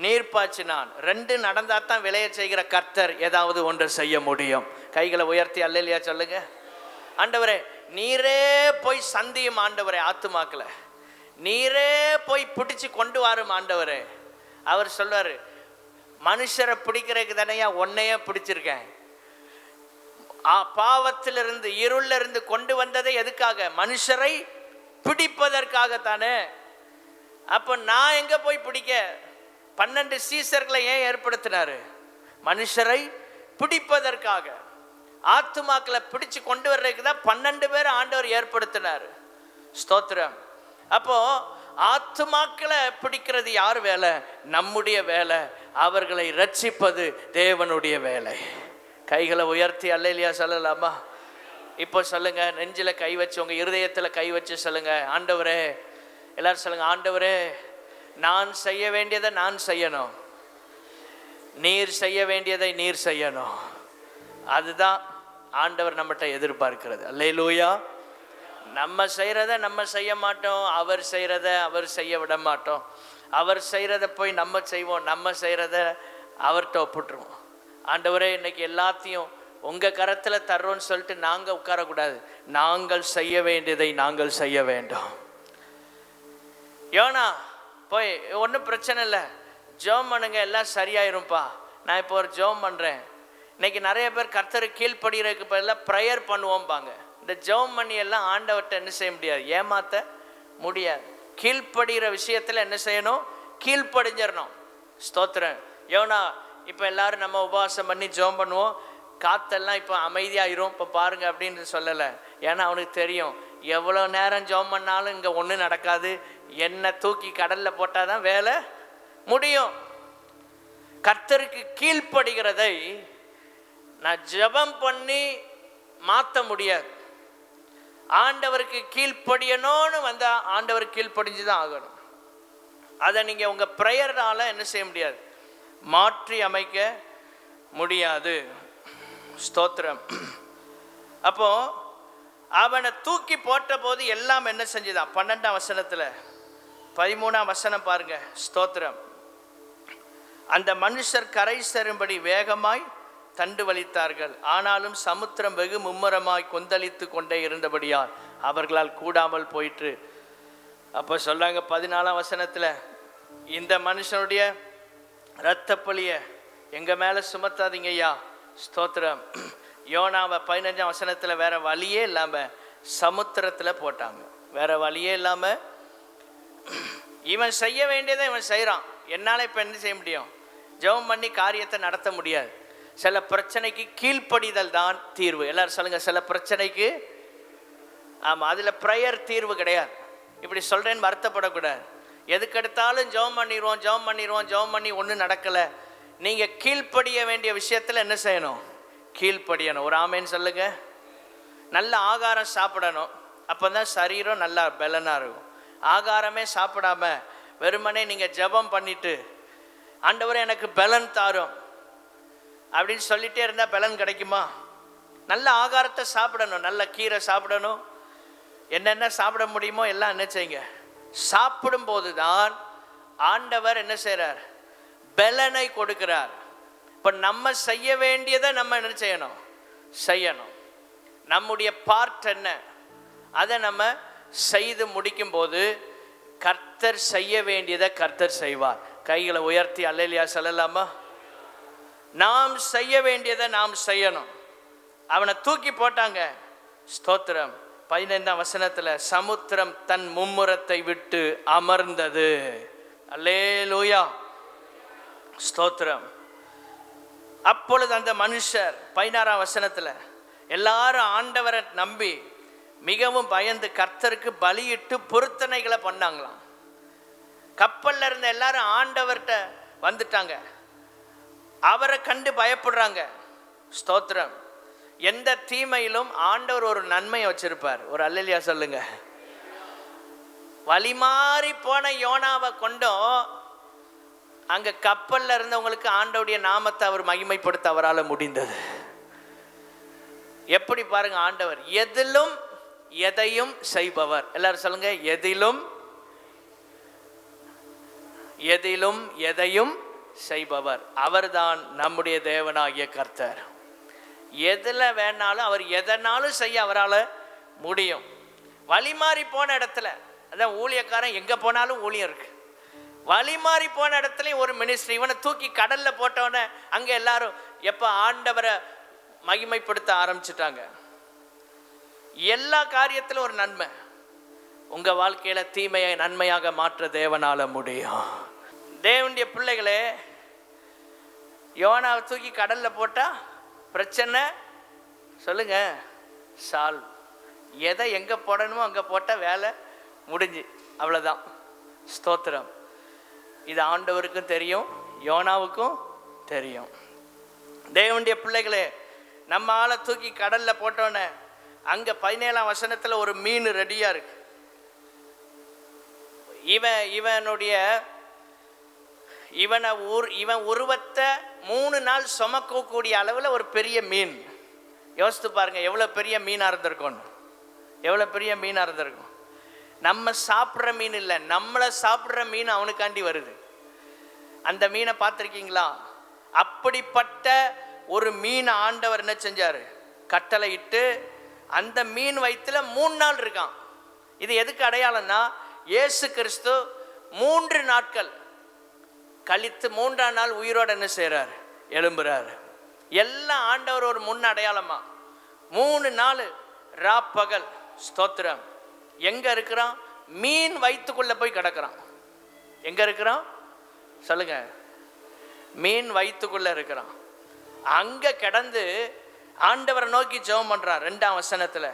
நீர் பாய்ச்சினான். ரெண்டு நடந்தா தான் விளைய செய்கிற கர்த்தர் ஏதாவது ஒன்று செய்ய முடியும். கைகளை உயர்த்தி அல்லேலூயா சொல்லுங்க. ஆண்டவரே நீரே போய் சந்தியும் ஆண்டவரே, ஆத்துமாக்களை நீரே போய் பிடிச்சு கொண்டு வரும் ஆண்டவரே. அவர் சொல்வார், மனுஷரை பிடிக்கிறதுக்கு தானையா உன்னையே பிடிச்சிருக்கேன். பாவத்திலிருந்து இருள்ல இருந்து கொண்டு வந்ததை எதுக்காக? மனுஷரை பிடிப்பதற்காகத்தானே. அப்போ நான் எங்க போய் பிடிக்க? 12 சீசர்களை ஏன் ஏற்படுத்தினாரு? மனுஷரை பிடிப்பதற்காக. ஆத்துமாக்களை பிடிச்சு கொண்டு வர்றதுக்கு தான் 12 பேர் ஆண்டவர் ஏற்படுத்தினார். ஸ்தோத்திரம். அப்போ ஆத்துமாக்களை பிடிக்கிறது யார் வேலை? நம்முடைய வேலை. அவர்களை ரட்சிப்பது தேவனுடைய வேலை. கைகளை உயர்த்தி அல்லேலூயா சொல்லலாமா? இப்போ சொல்லுங்க, நெஞ்சில கை வச்சு, உங்க இருதயத்தில் கை வச்சு சொல்லுங்க, ஆண்டவரே. எல்லாரும் சொல்லுங்க, ஆண்டவரே நான் செய்ய வேண்டியதை நான் செய்யணும், நீர் செய்ய வேண்டியதை நீர் செய்யணும். அதுதான் ஆண்டவர் நம்மகிட்ட எதிர்பார்க்கிறது. அல்லேலூயா. நம்ம செய்கிறத நம்ம செய்ய மாட்டோம், அவர் செய்கிறத அவர் செய்ய விட மாட்டோம். அவர் செய்கிறத போய் நம்ம செய்வோம், நம்ம செய்கிறத அவர்கிட்ட ஒப்புட்டுருவோம். ஆண்டவரே இன்னைக்கு எல்லாத்தையும் உங்கள் கரத்தில் தர்றோன்னு சொல்லிட்டு நாங்கள் உட்காரக்கூடாது. நாங்கள் செய்ய வேண்டியதை நாங்கள் செய்ய வேண்டும். யோனா போய், ஒன்றும் பிரச்சனை இல்லை, ஜெபம் பண்ணுங்க, எல்லாம் சரியாயிரும்ப்பா. நான் இப்போ ஒரு ஜெபம் பண்ணுறேன். இன்னைக்கு நிறைய பேர் கர்த்தர் கீழ்ப்படுகிறதுக்கு பதிலாக ப்ரேயர் பண்ணுவோம்பாங்க. இந்த ஜெபம் பண்ணி எல்லாம் ஆண்டவர்கிட்ட என்ன செய்ய முடியாது, ஏமாற்ற முடியாது. கீழ்ப்படுகிற விஷயத்தில் என்ன செய்யணும்? கீழ்ப்படிஞ்சிடணும். ஸ்தோத்திரம். யோனா இப்போ எல்லாரும் நம்ம உபவாசம் பண்ணி ஜெபம் பண்ணுவோம், காற்றெல்லாம் இப்போ அமைதியாகிரும் இப்போ பாருங்க அப்படின்னு சொல்லலை. ஏன்னா அவனுக்கு தெரியும், எவ்வளோ நேரம் ஜெபம் பண்ணாலும் இங்கே ஒன்றும் நடக்காது, என்னை தூக்கி கடலில் போட்டால் தான் வேலை முடியும். கர்த்தருக்கு கீழ்ப்படுகிறதை நான் ஜெபம் பண்ணி மாற்ற முடியாது. ஆண்டவருக்கு கீழ்ப்படியணும்னு வந்தால் ஆண்டவருக்கு கீழ்ப்படிஞ்சு தான் ஆகணும். அதை நீங்கள் உங்கள் ப்ரேயர்னால என்ன செய்ய முடியாது, மாற்றி அமைக்க முடியாது. ஸ்தோத்திரம். அப்போ அவனை தூக்கி போட்ட போது எல்லாம் என்ன செஞ்சுதான்? 12ஆம் வசனத்தில் 13ஆம் வசனம் பாருங்க. ஸ்தோத்திரம். அந்த மனுஷர் கரை சேரும்படி வேகமாய் தண்டு வலித்தார்கள், ஆனாலும் சமுத்திரம் வெகு மும்முரமாய் கொந்தளித்து கொண்டே இருந்தபடியால் அவர்களால் கூடாமல் போயிற்று. அப்போ சொல்றாங்க 14ஆம் வசனத்தில், இந்த மனுஷனுடைய இரத்த பழிய எங்க மேல சுமத்தாதீங்க ஐயா. ஸ்தோத்திரம். யோனாவை 15ஆம் வசனத்தில் வேற வழியே இல்லாமல் சமுத்திரத்தில் போட்டாங்க. வேற வழியே இல்லாமல் இவன் செய்ய வேண்டியதை இவன் செய்கிறான். என்னால் இப்போ என்ன செய்ய முடியும்? ஜெபம் பண்ணி காரியத்தை நடத்த முடியாது. சில பிரச்சனைக்கு கீழ்ப்படிதல் தான் தீர்வு. எல்லாரும் சொல்லுங்க, சில பிரச்சனைக்கு. ஆமாம், அதில் ப்ரேயர் தீர்வு கிடையாது. இப்படி சொல்கிறேன்னு வருத்தப்படக்கூடாது. எதுக்கெடுத்தாலும் ஜெபம் பண்ணி ஒன்றும் நடக்கலை. நீங்கள் கீழ்ப்படிய வேண்டிய விஷயத்தில் என்ன செய்யணும்? கீழ்ப்படியணும். ஒரு ஆமேன்னு சொல்லுங்க. நல்ல ஆகாரம் சாப்பிடணும், அப்போ தான் சரீரம் நல்லா பலனாக இருக்கும். ஆகாரமே சாப்பிடாம வெறுமனே நீங்கள் ஜெபம் பண்ணிட்டு ஆண்டவரே எனக்கு பலன் தாரும் அப்படின்னு சொல்லிகிட்டே இருந்தால் பலன் கிடைக்குமா? நல்ல ஆகாரத்தை சாப்பிடணும், நல்ல கீரை சாப்பிடணும், என்னென்ன சாப்பிட முடியுமோ எல்லாம் என்ன செய்யுங்க. சாப்பிடும்போது தான் ஆண்டவர் என்ன செய்கிறார்? பலனை கொடுக்கிறார். இப்போ நம்ம செய்ய வேண்டியதை நம்ம என்ன செய்யணும். நம்முடைய பார்ட் என்ன, அதை நம்ம செய்து முடிக்கும்போது கர்த்தர் செய்ய வேண்டியதை கர்த்தர் செய்வார். கைகளை உயர்த்தி அல்லேலூயா சொல்லலாமா? நாம் செய்ய வேண்டியதை நாம் செய்யணும். அவனை தூக்கி போட்டாங்க. ஸ்தோத்திரம். 15ஆம் வசனத்தில் சமுத்திரம் தன் மும்முரத்தை விட்டு அமர்ந்தது. அல்லேலூயா, ஸ்தோத்திரம். அப்பொழுது அந்த மனுஷர் 16ஆம் வசனத்தில் எல்லாரும் ஆண்டவரை நம்பி மிகவும் பயந்து கர்த்தருக்கு பலியிட்டு பொருத்தனைகளை பண்ணாங்களாம். கப்பல்ல இருந்த எல்லாரும் ஆண்டவர்கிட்ட வந்துட்டாங்க, அவரை கண்டு பயப்படுறாங்க. ஸ்தோத்திரம். எந்த தீமையிலும் ஆண்டவர் ஒரு நன்மையை வச்சிருப்பார். ஒரு அல்லேலூயா சொல்லுங்க. வழிமாறி போன யோனாவை கொண்டும் அங்க கப்பல்ல இருந்தவங்களுக்கு ஆண்டவருடைய நாமத்தை அவர் மகிமைப்படுத்த அவரால் முடிந்தது. எப்படி பாருங்க, ஆண்டவர் எதிலும் எதையும் செய்பவர். எல்லாரும் சொல்லுங்க, எதிலும் எதையும் செய்பவர். அவர்தான் நம்முடைய தேவனாகிய கர்த்தர். எதில் வேணாலும் அவர் எதனாலும் செய்ய அவரால் முடியும். வழி மாறி போன இடத்துல, அதான் ஊழியக்காரன் எங்கே போனாலும் ஊழியம் இருக்கு. வழி மாறி போன இடத்துலையும் ஒரு மினிஸ்ட்ரி. இவனை தூக்கி கடலில் போட்டவொடனே அங்கே எல்லாரும் எப்போ ஆண்டவரை மகிமைப்படுத்த ஆரம்பிச்சிட்டாங்க. எல்லா காரியத்திலும் ஒரு நன்மை. உங்கள் வாழ்க்கையில் தீமையை நன்மையாக மாற்ற தேவனால முடியும். தேவனுடைய பிள்ளைகளே, யோனாவை தூக்கி கடலில் போட்டால் பிரச்சனை சொல்லுங்க சால்வ். எதை எங்கே போடணுமோ அங்கே போட்டால் வேலை முடிஞ்சு, அவ்வளோதான். ஸ்தோத்திரம். இது ஆண்டவருக்கும் தெரியும், யோனாவுக்கும் தெரியும். தேவனுடைய பிள்ளைகளே, நம்ம ஆளை தூக்கி கடலில் போட்டோன்னே அங்கே 17ஆம் வசனத்தில் ஒரு மீன் ரெடியாக இருக்கு. இவன் உருவத்தை 3 நாள் சுமக்கக்கூடிய அளவில் ஒரு பெரிய மீன். யோசித்து பாருங்க, எவ்வளோ பெரிய மீனாக இருந்திருக்கும். நம்ம சாப்பிட்ற மீன் இல்லை, நம்மளை சாப்பிட்ற மீன் அவனுக்காண்டி வருது. அந்த மீனை பார்த்துருக்கீங்களா? அப்படிப்பட்ட ஒரு மீன் ஆண்டவர் என்ன செஞ்சார்? கட்டளை இட்டு அந்த மீன் வயிற்றுல 3 நாள் இருக்கான். இது எதுக்கு அடையாளம்னா, இயேசு கிறிஸ்து 3 நாட்கள் கழித்து 3ஆம் நாள் உயிரோடு என்ன செய்கிறார்? எழும்புறார். எல்லாம் ஆண்டவர் ஒரு முன் அடையாளமா. 3 நாள் ராப்பகல். ஸ்தோத்திரம். எங்க இருக்கிறான்? மீன் வயிற்றுக்குள்ள போய் கிடக்கிறான். எங்க இருக்கிறான் சொல்லுங்க? மீன் வயிற்றுக்குள்ள இருக்கிறான். அங்க கிடந்து ஆண்டவரை நோக்கி ஜெபம் பண்றான். 2ஆம் வசனத்துல.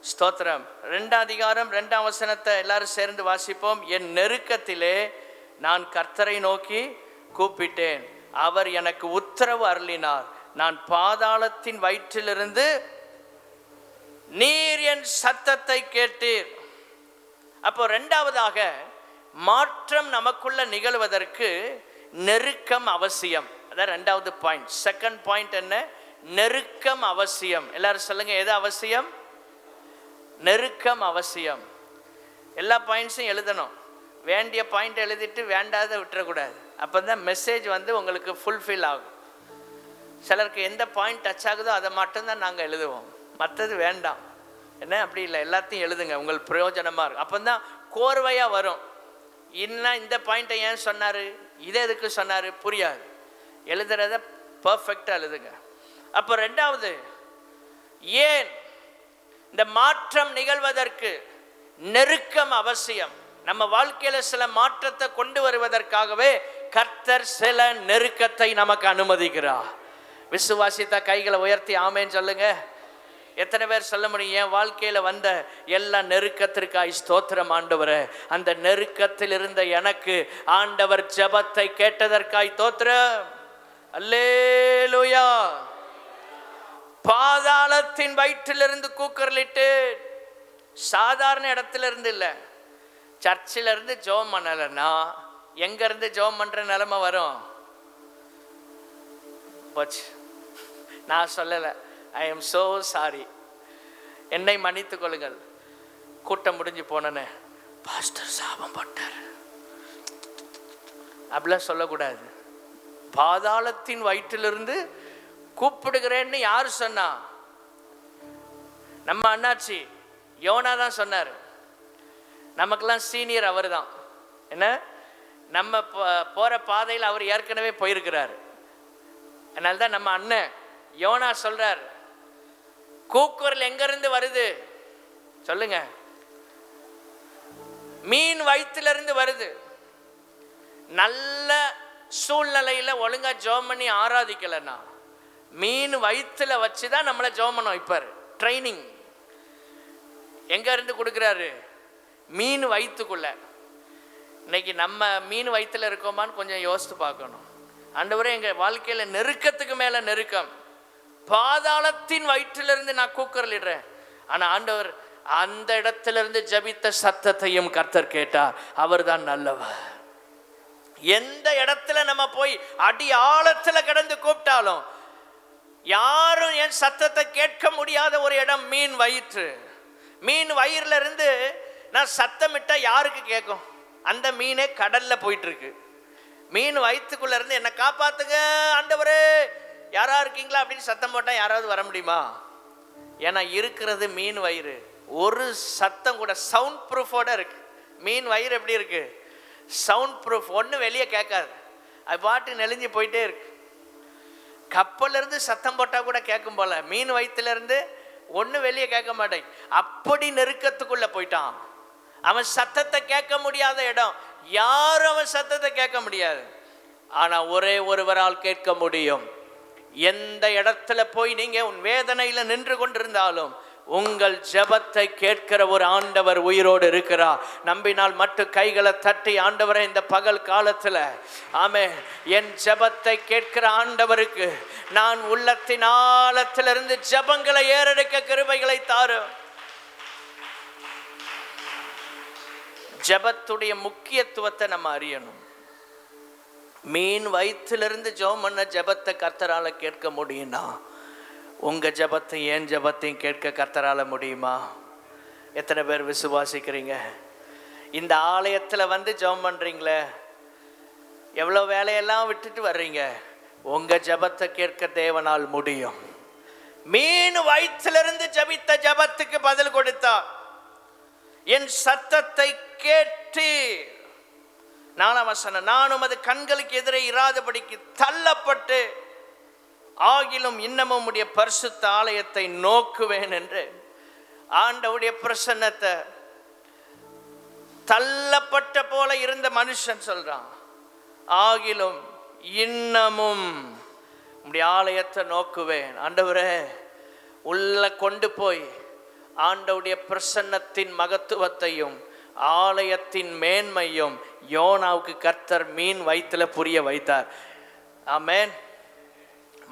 ஸ்தோத்திரம். 2ஆம் அதிகாரம் 2ஆம் வசனத்தை எல்லாரும் சேர்ந்து வாசிப்போம். என் நெருக்கத்திலே நான் கர்த்தரை நோக்கி கூப்பிட்டேன், அவர் எனக்கு உத்தரவு அருளினார். நான் பாதாளத்தின் வயிற்றிலிருந்து நீர் என் சத்தத்தை கேட்டீர். அப்போ 2ஆவதாக மாற்றம் நமக்குள்ள நிகழ்வதற்கு நெருக்கம் அவசியம். அதான் 2வது பாயிண்ட். செகண்ட் பாயிண்ட் என்ன? நெருக்கம் அவசியம். எல்லாரும் சொல்லுங்க, எது அவசியம்? நெருக்கம் அவசியம். எல்லா பாயிண்ட்ஸும் எழுதணும். வேண்டிய பாயிண்ட் எழுதிட்டு வேண்டாத விட்டுறக்கூடாது. அப்போ தான் மெசேஜ் உங்களுக்கு ஃபுல்ஃபில் ஆகும். சிலருக்கு எந்த பாயிண்ட் டச் ஆகுதோ அதை மட்டும்தான் நாங்கள் எழுதுவோம், மற்றது வேண்டாம். என்ன அப்படி இல்லை, எல்லாத்தையும் எழுதுங்க, உங்களுக்கு பிரயோஜனமாக இருக்கும். அப்போ தான் கோர்வையாக வரும். இன்னும் இந்த பாயிண்ட்டை ஏன் சொன்னார், இதை எதுக்கு சொன்னார் புரியாது. எழுதுறத பர்ஃபெக்டாக எழுதுங்க. அப்போ 2வது, ஏன் இந்த மாற்றம் நிகழ்வதற்கு நெருக்கம் அவசியம். நம்ம வாழ்க்கையில் சில மாற்றத்தை கொண்டு வருவதற்காகவே கர்த்தர் சில நெருக்கத்தை நமக்கு அனுமதிக்கிறார். விசுவாசித்த கைகளை உயர்த்தி ஆமேன்னு சொல்லுங்க. எத்தனை பேர் சொல்ல முடியும், என் வாழ்க்கையில் வந்த எல்லா நெருக்கத்திற்காய் ஸ்தோத்திரம் ஆண்டவரே, அந்த நெருக்கத்தில் இருந்த எனக்கு ஆண்டவர் ஜெபத்தை கேட்டதற்காய் தோத்திரம். அல்லேலூயா. பாதாளத்தின் வயிற்றிலிருந்து கூக்குரலிட்டு, சாதாரண இடத்துல இருந்து இல்லை, சர்ச்சில் இருந்து ஜெபம் பண்ணலைன்னா எங்கேருந்து ஜெபம் பண்ணுற நிலைமை வரும்? போச்சு. நான் சொல்லலை, ஐ எம் சோ சாரி, என்னை மன்னித்துக் கொள்ளுங்கள். கூட்டம் முடிஞ்சு போனேன்னு பாஸ்டர் சாபம் போட்டார் அப்படிலாம் சொல்லக்கூடாது. பாதாளத்தின் வயிற்றிலிருந்து கூப்பிடுகிறேன்னு யார் சொன்னா? நம்ம அண்ணாச்சி யோனா தான் சொன்னார். நமக்கெல்லாம் சீனியர் அவர் தான். என்ன, நம்ம போகிற பாதையில் அவர் ஏற்கனவே போயிருக்கிறார். அதனால தான் நம்ம அண்ணன் யோனா சொல்றார், கூக்குரல் எங்கிருந்து வருது சொல்லுங்க? மீன் வயிற்றிலிருந்து வருது. நல்ல சூழ்நிலையில் ஒழுங்கா ஜெபம் பண்ணி ஆராதிக்கலைன்னா மீன் வயிற்றுல வச்சு தான் நம்மளை ஜெபம் பண்ண வைப்பார். ட்ரைனிங் எங்க இருந்து கொடுக்குறாரு? மீன் வயிற்றுக்குள்ள. இன்னைக்கு நம்ம மீன் வயிற்றுல இருக்கோமான்னு கொஞ்சம் யோசித்து பார்க்கணும். ஆண்டவரே, எங்கள் வாழ்க்கையில் நெருக்கத்துக்கு மேலே நெருக்கம், பாதாளத்தின் வயிற்றிலிருந்து நான் கூக்குரலிடுறேன். ஆனால் ஆண்டவர் அந்த இடத்திலிருந்து ஜபித்த சத்தத்தையும் கர்த்தர் கேட்டார். அவர் தான் நல்லவர். எந்த இடத்துல நம்ம போய் அடி ஆழத்தில் கிடந்து கூப்பிட்டாலும் யாரும் என் சத்தத்தை கேட்க முடியாத ஒரு இடம் மீன் வயிற்று. மீன் வயிறுல இருந்து நான் சத்தமிட்டா யாருக்கு கேட்கும்? அந்த மீனே கடல்ல போயிட்டு இருக்கு. மீன் வயிற்றுக்குள்ள இருந்து என்னை காப்பாத்துங்க ஆண்டவரே, யாரா இருக்கீங்களா அப்படின்னு சத்தம் போட்டா யாராவது வர முடியுமா? ஏன்னா இருக்கிறது மீன் வயிறு. ஒரு சத்தம் கூட சவுண்ட் ப்ரூஃபோட இருக்கு. மீன் வயிறு எப்படி இருக்கு? Sound proof. ஒன்றும் வெளியே கேட்காது, அது பாட்டு நெளிஞ்சு போயிட்டே இருக்கு. கப்பல்ல இருந்து சத்தம் போட்டால் கூட கேட்கும் போல, மீன் வயிற்றுல இருந்து ஒன்றும் வெளியே கேட்க மாட்டேன். அப்படி நெருக்கத்துக்குள்ள போயிட்டான். அவன் சத்தத்தை கேட்க முடியாத இடம். யாரும் அவன் சத்தத்தை கேட்க முடியாது. ஆனா ஒரே ஒருவரால் கேட்க முடியும். எந்த இடத்துல போய் நீங்க உன் வேதனையில நின்று கொண்டிருந்தாலும் உங்கள் ஜெபத்தை கேட்கிற ஒரு ஆண்டவர் உயிரோடு இருக்கிறார். நம்பினால் மட்டும் கைகளை தட்டி, ஆண்டவரை இந்த பகல் காலத்துல ஆமென், என் ஜெபத்தை கேட்கிற ஆண்டவருக்கு நான் உள்ளத்தின் ஆழத்திலிருந்து ஜெபங்களை ஏறெடுக்க கிருபைகளை தாரும். ஜெபத்துடைய முக்கியத்துவத்தை நம்ம அறியணும். மீன் வயிற்றிலிருந்து ஜெபம் பண்ண ஜெபத்தை கர்த்தரால கேட்க முடியும்னா உங்க ஜெபத்தை என் ஜெபத்தையும் கேட்க கர்த்தரால முடியுமா? எத்தனை பேர் விசுவாசிக்கிறீங்க? இந்த ஆலயத்துல வந்து ஜெபம் பண்றீங்களே, எவ்வளோ வேலையெல்லாம் விட்டுட்டு வர்றீங்க, உங்க ஜெபத்தை கேட்க தேவனால் முடியும். மீன் வயிற்றிலிருந்து ஜெபித்த ஜெபத்துக்கு பதில் கொடுத்தார். என் சத்தத்தை கேட்டு, 4ஆம் வசனம், நான் உமது கண்களுக்கு எதிரே இராதபடிக்கு தள்ளப்பட்டு ஆகிலும் இன்னமும் உடைய பரிசுத்த ஆலயத்தை நோக்குவேன் என்று ஆண்டவருடைய பிரசன்னத்தை தள்ளப்பட்ட போல இருந்த மனுஷன் சொல்றான். ஆகிலும் இன்னமும் உடைய ஆலயத்தை நோக்குவேன். ஆண்டவரே, உள்ள கொண்டு போய் ஆண்டவருடைய பிரசன்னத்தின் மகத்துவத்தையும் ஆலயத்தின் மேன்மையும் யோனாவுக்கு கர்த்தர் மீன் வயிற்றுல புரிய வைத்தார். ஆமென்.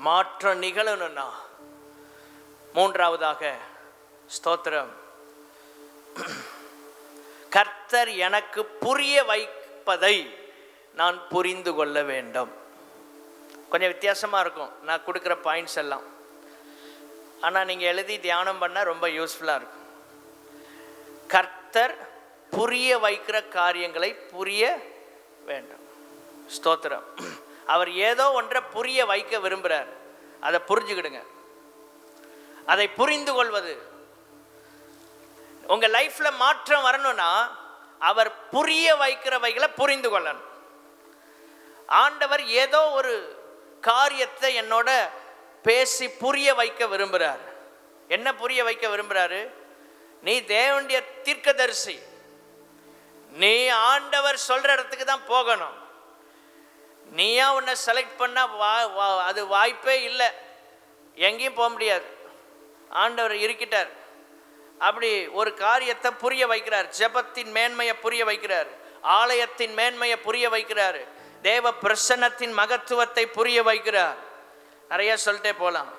மாற்றம் நிகழணும்னா மூன்றாவதாக ஸ்தோத்திரம், கர்த்தர் எனக்கு புரிய வைப்பதை நான் புரிந்து கொள்ள வேண்டும். கொஞ்சம் வித்தியாசமாக இருக்கும் நான் கொடுக்குற பாயிண்ட்ஸ் எல்லாம், ஆனால் நீங்கள் எழுதி தியானம் பண்ணால் ரொம்ப யூஸ்ஃபுல்லாக இருக்கும். கர்த்தர் புரிய வைக்கிற காரியங்களை புரிய வேண்டும். ஸ்தோத்திரம். அவர் ஏதோ ஒன்றை புரிய வைக்க விரும்புகிறார். அதை புரிஞ்சுக்கிடுங்க. அதை புரிந்து கொள்வது, உங்கள் லைஃப்பில் மாற்றம் வரணும்னா அவர் புரிய வைக்கிறவைகளை புரிந்து கொள்ளணும். ஆண்டவர் ஏதோ ஒரு காரியத்தை என்னோட பேசி புரிய வைக்க விரும்புகிறார். என்ன புரிய வைக்க விரும்புகிறாரு? நீ தேவனுடைய தீர்க்கதரிசி, நீ ஆண்டவர் சொல்கிற இடத்துக்கு தான் போகணும். நீயா உன்னை செலக்ட் பண்ணால் அது வாய்ப்பே இல்லை, எங்கேயும் போக முடியாது. ஆண்டவர் இருக்கிட்டார். அப்படி ஒரு காரியத்தை புரிய வைக்கிறார். ஜெபத்தின் மேன்மையை புரிய வைக்கிறார், ஆலயத்தின் மேன்மையை புரிய வைக்கிறார், தேவ பிரசன்னத்தின் மகத்துவத்தை புரிய வைக்கிறார். நிறைய சொல்லிட்டே போலாம்.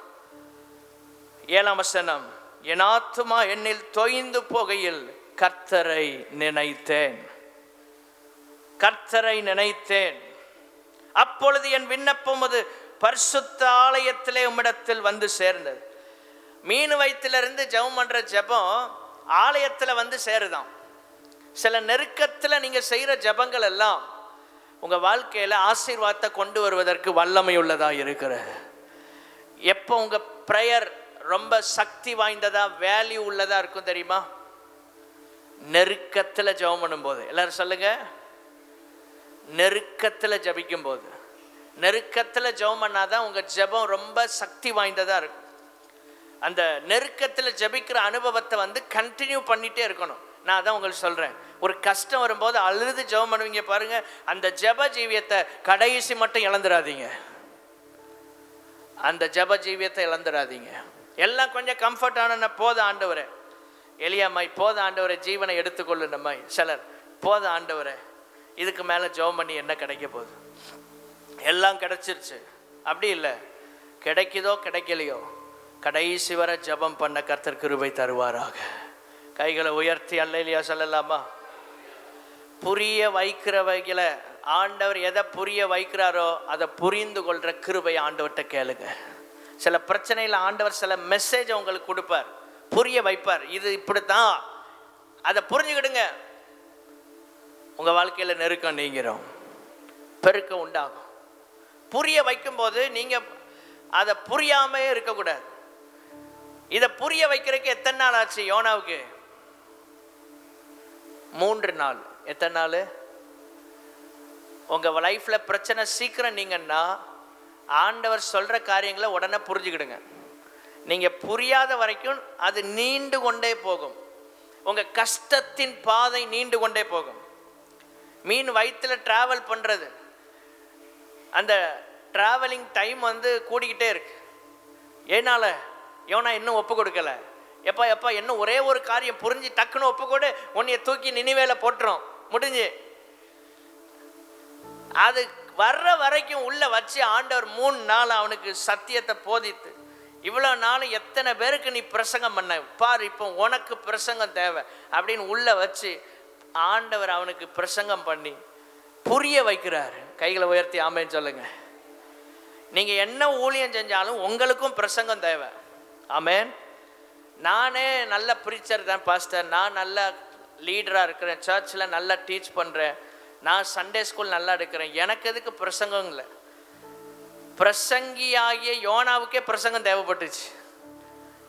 7ஆம் வசனம், என் ஆத்துமா என்னில் தொய்ந்து போகையில் கர்த்தரை நினைத்தேன், கர்த்தரை நினைத்தேன். அப்பொழுது என் விண்ணப்பம் அது பரிசுத்த ஆலயத்திலே உம்மிடத்தில் வந்து சேர்ந்தது. மீன் வயிற்றிலிருந்து ஜெபம் பண்ற ஜெபம் ஆலயத்தில் வந்து சேருதான். சில நெருக்கத்தில் நீங்கள் செய்கிற ஜெபங்கள் எல்லாம் உங்கள் வாழ்க்கையில் ஆசீர்வாதத்தை கொண்டு வருவதற்கு வல்லமை உள்ளதாக இருக்கிறது. எப்போ உங்கள் ப்ரேயர் ரொம்ப சக்தி வாய்ந்ததா, வேல்யூ உள்ளதா இருக்கும் தெரியுமா? நெருக்கத்தில் ஜெபம் பண்ணும்போது. எல்லாரும் சொல்லுங்க, நெருக்கத்தில் ஜெபிக்கும் போது. நெருக்கத்தில் ஜெபம் பண்ணாதான் உங்கள் ஜெபம் ரொம்ப சக்தி வாய்ந்ததாக இருக்கும். அந்த நெருக்கத்தில் ஜெபிக்கிற அனுபவத்தை வந்து கண்டினியூ பண்ணிகிட்டே இருக்கணும். நான் அதான் உங்களுக்கு சொல்கிறேன், ஒரு கஷ்டம் வரும்போது அழுது ஜெபம் பண்ணுவீங்க பாருங்க, அந்த ஜெப ஜீவியத்தை கடைசி மட்டும் இழந்துடாதீங்க. அந்த ஜெப ஜீவியத்தை இழந்துடாதீங்க. எல்லாம் கொஞ்சம் கம்ஃபர்டான போத ஆண்டவரே, எளியாமாய் போத ஆண்டவரை, ஜீவனை எடுத்துக்கொள்ளு நம்மாய். சிலர் போத ஆண்டவரே, இதுக்கு மேலே ஜெபம் பண்ணி என்ன கிடைக்க போகுது, எல்லாம் கிடைச்சிருச்சு. அப்படி இல்லை, கிடைக்குதோ கிடைக்கலையோ கடைசி வரை ஜெபம் பண்ண கர்த்தர் கிருபை தருவாராக. கைகளை உயர்த்தி அல்லேலூயா சொல்லலாமா? புரிய வைக்கிறவைகளை ஆண்டவர் எதை புரிய வைக்கிறாரோ அதை புரிந்து கொள்கிற கிருபை ஆண்டவர்கிட்ட கேளுங்க. சில பிரச்சனையில் ஆண்டவர் சில மெசேஜை உங்களுக்கு கொடுப்பார், புரிய வைப்பார். இது இப்படி தான், அதை புரிஞ்சுக்கிடுங்க. உங்கள் வாழ்க்கையில் நெருக்கம் நீங்கிறோம், பெருக்கம் உண்டாகும். புரிய வைக்கும்போது நீங்கள் அதை புரியாமே இருக்கக்கூடாது. இதை புரிய வைக்கிறதுக்கு எத்தனை நாள் ஆச்சு யோனாவுக்கு? 3 நாள். எத்தனை நாள்? உங்கள் லைஃப்பில் பிரச்சனை சீக்கிரம் நீங்கன்னா ஆண்டவர் சொல்கிற காரியங்களை உடனே புரிஞ்சுக்கிடுங்க. நீங்கள் புரியாத வரைக்கும் அது நீண்டு கொண்டே போகும். உங்கள் கஷ்டத்தின் பாதை நீண்டு கொண்டே போகும். மீன் வயிற்றில் ட்ராவல் பண்ணுறது, அந்த ட்ராவலிங் டைம் வந்து கூடிக்கிட்டே இருக்கு. ஏனால யோனா இன்னும் ஒப்பு கொடுக்கல. எப்பா எப்பா இன்னும் ஒரே ஒரு காரியம் புரிஞ்சு டக்குன்னு ஒப்பு கொடு, உன்னைய தூக்கி நினிவேல போட்டுரும், முடிஞ்சு. அது வர்ற வரைக்கும் உள்ள வச்சு ஆண்டவர் 3 நாள் அவனுக்கு சத்தியத்தை போதித்து, இவ்வளோ நாள் எத்தனை பேருக்கு நீ பிரசங்கம் பண்ண பார், இப்போ உனக்கு பிரசங்கம் தேவை அப்படின்னு உள்ள வச்சு ஆண்டவர் அவனுக்கு பிரசங்கம் பண்ணி புரிய வைக்கிறார். கைகளை உயர்த்தி ஆமேன்னு சொல்லுங்க. நீங்கள் என்ன ஊழியம் செஞ்சாலும் உங்களுக்கும் பிரசங்கம் தேவை. ஆமேன். நானே நல்ல ப்ரீச்சர் தான் பாஸ்டர், நான் நல்ல லீடராக இருக்கிறேன், சர்ச்சில் நல்லா டீச் பண்ணுறேன், நான் சண்டே ஸ்கூல் நல்லா எடுக்கிறேன், எனக்கு எதுக்கு பிரசங்கம் இல்லை? பிரசங்கியாகிய யோனாவுக்கே பிரசங்கம் தேவைப்பட்டுச்சு.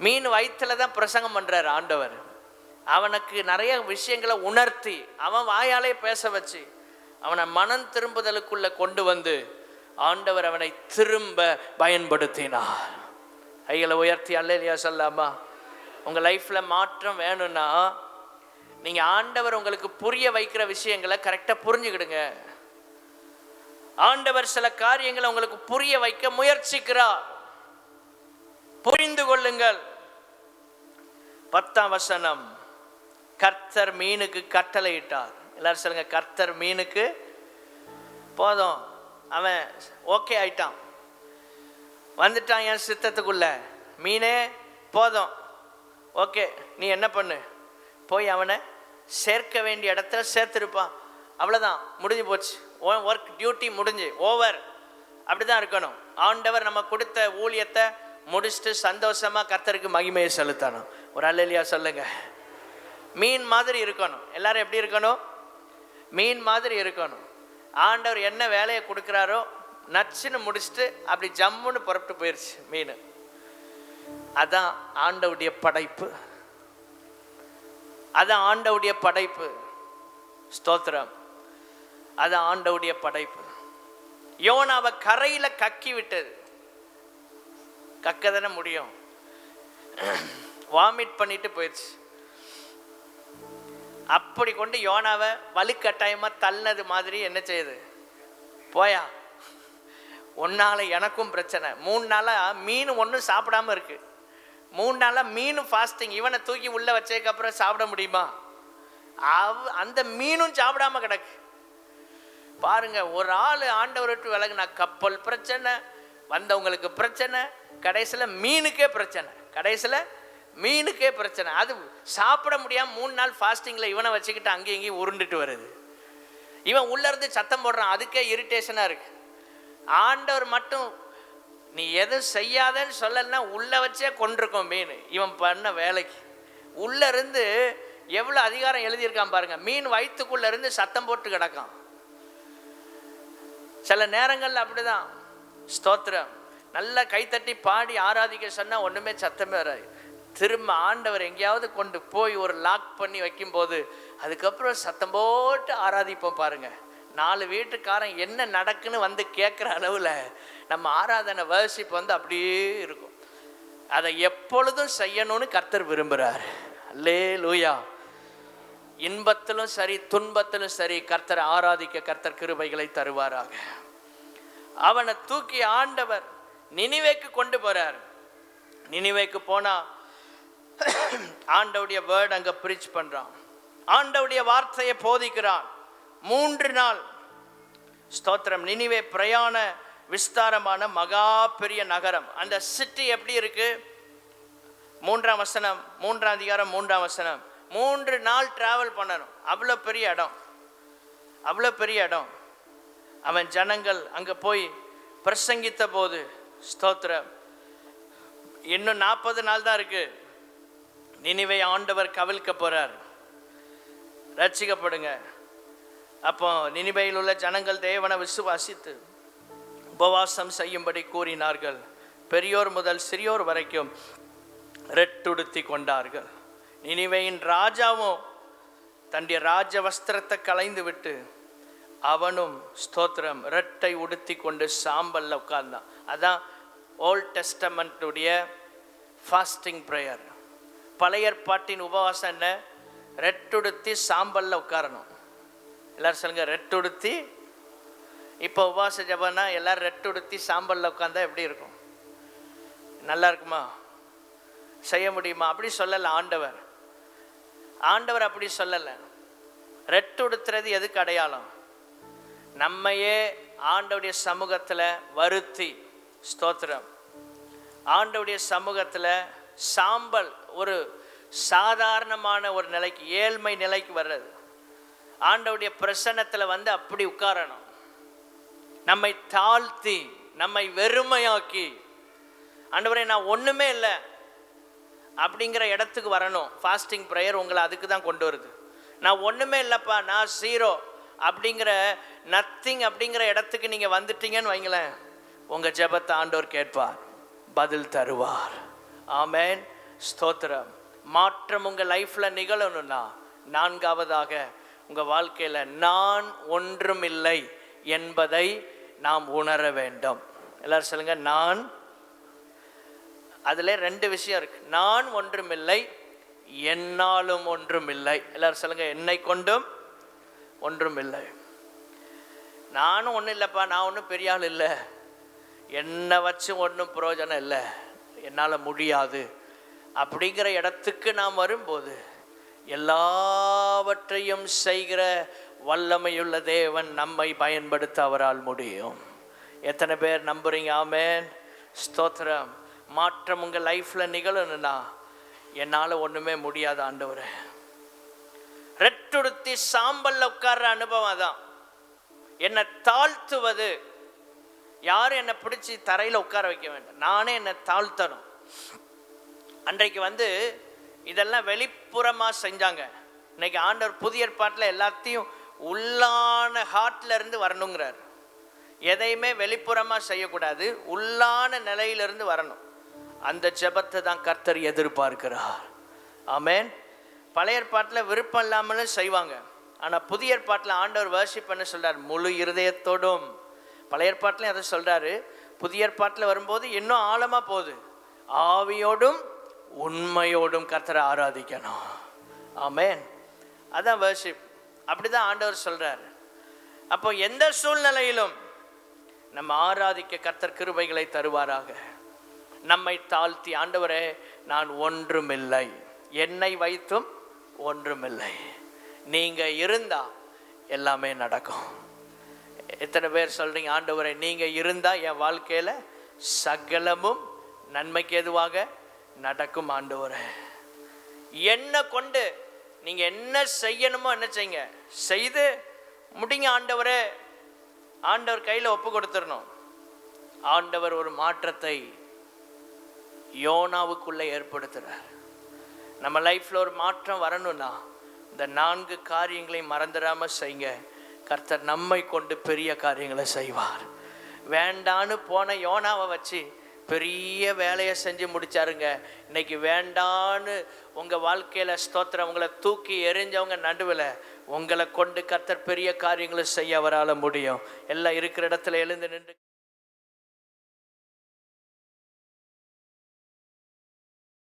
மீன் வயிற்றுல தான் பிரசங்கம் பண்ணுறாரு ஆண்டவர். அவனுக்கு நிறைய விஷயங்களை உணர்த்தி அவன் வாயாலே பேச வச்சு அவனை மனம் திரும்புதலுக்குள்ளே கொண்டு வந்து ஆண்டவர் அவனை திரும்ப பயன்படுத்தினார். கைகளை உயர்த்தி அல்லேலூயா சொல்லாமா? உங்கள் லைஃப்பில் மாற்றம் வேணும்னா நீங்கள் ஆண்டவர் உங்களுக்கு புரிய வைக்கிற விஷயங்களை கரெக்டாக புரிஞ்சுக்கிடுங்க. ஆண்டவர் சில காரியங்களை உங்களுக்கு புரிய வைக்க முயற்சிக்கிறார், புரிந்து கொள்ளுங்கள். 10ஆம் வசனம், கர்த்தர் மீனுக்கு கட்டளையிட்டார். எல்லாரும் சொல்லுங்க, கர்த்தர் மீனுக்கு. போதும், அவன் ஓகே ஆயிட்டான், வந்துட்டான் என் சித்தத்துக்குள்ள. மீனே போதும், ஓகே, நீ என்ன பண்ணு, போய் அவனை சேர்க்க வேண்டிய இடத்துல சேர்த்துருப்பான். அவ்வளோதான், முடிஞ்சு போச்சு. ஒர்க் டியூட்டி முடிஞ்சு ஓவர். அப்படி தான் இருக்கணும். ஆண்டவர் நம்ம கொடுத்த ஊழியத்தை முடிச்சுட்டு சந்தோஷமாக கர்த்தருக்கு மகிமையை செலுத்தணும். ஒரு அல்லேலூயா சொல்லுங்க. மீன் மாதிரி இருக்கணும். எல்லாரும் எப்படி இருக்கணும்? மீன் மாதிரி இருக்கணும். ஆண்டவர் என்ன வேலையை கொடுக்குறாரோ நச்சுன்னு முடிச்சுட்டு அப்படி ஜம்முன்னு புறப்பட்டு போயிடுச்சு மீன். அதான் ஆண்டவுடைய படைப்பு, அதான் ஆண்டவுடைய படைப்பு. ஸ்தோத்திரம். அதான் ஆண்டவுடைய படைப்பு. யோனாவை கரையில் கக்கி விட்டது. கக்க தானே முடியும், வாமிட் பண்ணிட்டு போயிடுச்சு. அப்படி கொண்டு யோனாவை வலுக்கட்டாயமாக தள்ளினது மாதிரி என்ன செய்யுது, போயா, உன்னால எனக்கும் பிரச்சனை. 3 நாளாக மீன் ஒன்றும் சாப்பிடாம இருக்கு. 3 நாளாக மீனும் ஃபாஸ்டிங். இவனை தூக்கி உள்ளே வச்சதுக்கப்புறம் சாப்பிட முடியுமா? அந்த மீனும் சாப்பிடாம கிடக்கு. பாருங்க, ஒரு ஆள் ஆண்டவரை விட்டு விலகுனா கப்பல் பிரச்சனை, வந்தவங்களுக்கு பிரச்சனை, கடைசியில் மீனுக்கே பிரச்சனை. அது சாப்பிட முடியாமல் 3 நாள் ஃபாஸ்டிங்கில் இவனை வச்சுக்கிட்டு அங்கேயும் இங்கேயும் உருண்டுட்டு வருது. இவன் உள்ளேருந்து சத்தம் போடுறான், அதுக்கே இரிட்டேஷனாக இருக்கு. ஆண்டவர் மட்டும் நீ எதுவும் செய்யாதன்னு சொல்லலைன்னா உள்ளே வச்சே கொண்டிருக்கோம் மீன். இவன் பண்ண வேலைக்கு உள்ளே இருந்து எவ்வளோ அதிகாரம் எழுதியிருக்கான் பாருங்க. மீன் வயிற்றுக்குள்ளே இருந்து சத்தம் போட்டு கிடக்கான். சில நேரங்களில் அப்படிதான். ஸ்தோத்திரம். நல்லா கைத்தட்டி பாடி ஆராதிக்க சொன்னால் ஒன்றுமே சத்தமே வராது. திரும்ப ஆண்டவர் எங்கேயாவது கொண்டு போய் ஒரு லாக் பண்ணி வைக்கும்போது அதுக்கப்புறம் சத்தம் போட்டு ஆராதிப்போம் பாருங்க. 4 வீட்டுக்காரன் என்ன நடக்குன்னு வந்து கேட்குற அளவில் நம்ம ஆராதனை வர்ஷிப் வந்து அப்படியே இருக்கும். அதை எப்பொழுதும் செய்யணும்னு கர்த்தர் விரும்புகிறார். அல்லேலூயா. இன்பத்திலும் சரி துன்பத்திலும் சரி கர்த்தரை ஆராதிக்க கர்த்தர் கிருபைகளை தருவாராக. அவனை தூக்கி ஆண்டவர் நினிவேக்கு கொண்டு போறார். நினிவேக்கு போனா ஆண்டவுடைய வேர்ட் அங்க பிரீச் பண்றான். ஆண்டவுடைய வார்த்தையை போதிக்கிறான். 3 நாள். ஸ்தோத்திரம். நினிவே பிரயாண விஸ்தாரமான மகா பெரிய நகரம். அந்த சிட்டி எப்படி இருக்கு? 3ஆம் வசனம், 3ஆம் அதிகாரம் 3ஆம் வசனம். 3 நாள் டிராவல் பண்ணணும். அவ்வளோ பெரிய இடம். அவன் ஜனங்கள் அங்கே போய் பிரசங்கித்த போது, ஸ்தோத்திரம், இன்னும் 40 நாள் தான் இருக்கு. நினிவே ஆண்டவர் கவிழ்க்க போறார். ரட்சிக்கப்படுங்க. அப்போ நினிவேயில் உள்ள ஜனங்கள் தேவனை விசுவாசித்து உபவாசம் செய்யும்படி கூறினார்கள். பெரியோர் முதல் சிறியோர் வரைக்கும் ரெட்டுடுத்தி கொண்டார்கள். நினிவேயின் ராஜாவும் தன்னுடைய ராஜ வஸ்திரத்தை களைந்து விட்டு அவனும், ஸ்தோத்திரம், ரெட்டை உடுத்தி கொண்டு சாம்பல்ல உட்கார்ந்தான். அதான் ஓல்ட் டெஸ்டமெண்ட்டுடைய ஃபாஸ்டிங் ப்ரேயர். பழைய ஏற்பாட்டின் உபவாசம் என்ன? ரெட்டுடுத்தி சாம்பல்ல உட்காரணும். எல்லாரும் சொல்லுங்க, ரெட்டுடுத்தி. இப்போ உபவாச ஜபம்னா எல்லாரும் ரெட்டுடுத்தி சாம்பல்ல உட்காந்தா எப்படி இருக்கும்? நல்லா இருக்குமா? செய்ய முடியுமா? அப்படி சொல்லலை ஆண்டவர். அப்படி சொல்லலை. ரெட்டுடுத்துறது எதுக்கு அடையாளம்? நம்மையே ஆண்டவுடைய சமூகத்தில் வருத்தி, ஸ்தோத்திரம், ஆண்டவுடைய சமூகத்தில் சாம்பல், ஒரு சாதாரணமான ஒரு நிலைக்கு, ஏழ்மை நிலைக்கு வர்றது. ஆண்டவுடைய பிரசன்னத்தில் வந்து அப்படி உட்காரணும். நம்மை தாழ்த்தி, நம்மை வெறுமையாக்கி, ஆண்டவரே நான் ஒன்றுமே இல்லை அப்படிங்கிற இடத்துக்கு வரணும். ஃபாஸ்டிங் ப்ரேயர் உங்களை அதுக்கு தான் கொண்டு வருது. நான் ஒன்றுமே இல்லைப்பா, நான் 0 அப்படிங்கிற, நத்திங் அப்படிங்கிற இடத்துக்கு நீங்கள் வந்துட்டீங்கன்னு வைங்களேன், உங்கள் ஜெபத்தை ஆண்டவர் கேட்பார், பதில் தருவார். ஆமேன். ஸ்தோத்திரம். மாற்றம் உங்கள் லைஃப்பில் நிகழணும்னா 4வதாக உங்கள் வாழ்க்கையில் நான் ஒன்றும் இல்லை என்பதை நாம் உணர வேண்டும். எல்லாரும் சொல்லுங்க, நான். அதில் 2 விஷயம் இருக்கு. நான் ஒன்றுமில்லை, என்னாலும் ஒன்றுமில்லை. எல்லாரும் சொல்லுங்க, என்னை கொண்டும் ஒன்றுமில்லை. நானும் ஒன்றும் இல்லைப்பா, நான் ஒன்றும் பெரிய ஆள் இல்லை, என்னை வச்சு ஒன்றும் பிரயோஜனம் இல்லை, என்னால் முடியாது அப்படிங்கிற இடத்துக்கு நாம் வரும்போது எல்லாவற்றையும் செய்கிற வல்லமையுள்ள தேவன் நம்மை பயன்படுத்த அவரால் முடியும். எத்தனை பேர் நம்புறீங்க? ஆமேன். ஸ்தோத்திரம். மாற்றம் உங்கள் லைஃப்பில் நிகழணும்னா என்னால் ஒன்றுமே முடியாது ஆண்டவரே. ரெட்டுடுத்தி சாம்பல்ல உட்கார்ற அனுபவம் தான். என்னை தாழ்த்துவது. யாரும் என்னை பிடிச்சி தரையில் உட்கார வைக்க வேண்டாம், நானே என்னை தாழ்த்தணும். அன்றைக்கு வந்து இதெல்லாம் வெளிப்புறமாக செஞ்சாங்க. இன்னைக்கு ஆண்டவர் புதிய ஏற்பாட்டில் எல்லாத்தையும் உள்ளான ஹார்ட்ல இருந்து வரணுங்கிறார். எதையுமே வெளிப்புறமாக செய்யக்கூடாது, உள்ளான நிலையிலிருந்து வரணும். அந்த ஜெபத்தை தான் கர்த்தர் எதிர்பார்க்கிறார். ஆமேன். பழைய ஏற்பாட்டில் விருப்பம் இல்லாமலும் செய்வாங்க. ஆனால் புதிய ஏற்பாட்டில் ஆண்டவர் வர்ஷிப் பண்ண சொல்கிறார், முழு இருதயத்தோடும். பழைய ஏற்பாட்டிலையும் அதை சொல்கிறாரு. புதிய ஏற்பாட்டில் வரும்போது இன்னும் ஆழமாக போகுது. ஆவியோடும் உண்மையோடும் கர்த்தரை ஆராதிக்கணும். ஆமேன். அதான் வர்ஷிப். அப்படி தான் ஆண்டவர் சொல்கிறார். அப்போ எந்த சூழ்நிலையிலும் நம்ம ஆராதிக்க கர்த்தர் கிருபைகளை தருவாராக. நம்மை தாழ்த்தி, ஆண்டவரே நான் ஒன்றுமில்லை, என்னை வைத்தும் ஒன்றுமில்லை. நீங்கள் இருந்தால் எல்லாமே நடக்கும். எத்தனை பேர் சொல்கிறீங்க, ஆண்டவரே நீங்கள் இருந்தால் என் வாழ்க்கையில் சகலமும் நன்மைக்கு எதுவாக நடக்கும் ஆண்டவரே. என்ன கொண்டு நீங்கள் என்ன செய்யணுமோ என்ன செய்யுங்க, செய்து முடிங்க ஆண்டவரே. ஆண்டவர் கையில் ஒப்பு கொடுத்துடணும். ஆண்டவர் ஒரு மாற்றத்தை யோனாவுக்குள்ளே ஏற்படுத்துகிறார். நம்ம லைஃப்பில் ஒரு மாற்றம் வரணும்னா இந்த 4 காரியங்களையும் மறந்துடாமல் செய்யுங்க. கர்த்தர் நம்மை கொண்டு பெரிய காரியங்களை செய்வார். வேண்டான்னு போன யோனாவை வச்சு பெரிய வேலையை செஞ்சு முடிச்சாருங்க. இன்னைக்கு வேண்டான்னு உங்கள் வாழ்க்கையில் ஸ்தோத்திரம், உங்களை தூக்கி எறிஞ்சவங்க நடுவில் உங்களை கொண்டு கர்த்தர் பெரிய காரியங்களை செய்ய அவரால் முடியும். எல்லாம் இருக்கிற இடத்துல எழுந்து நின்று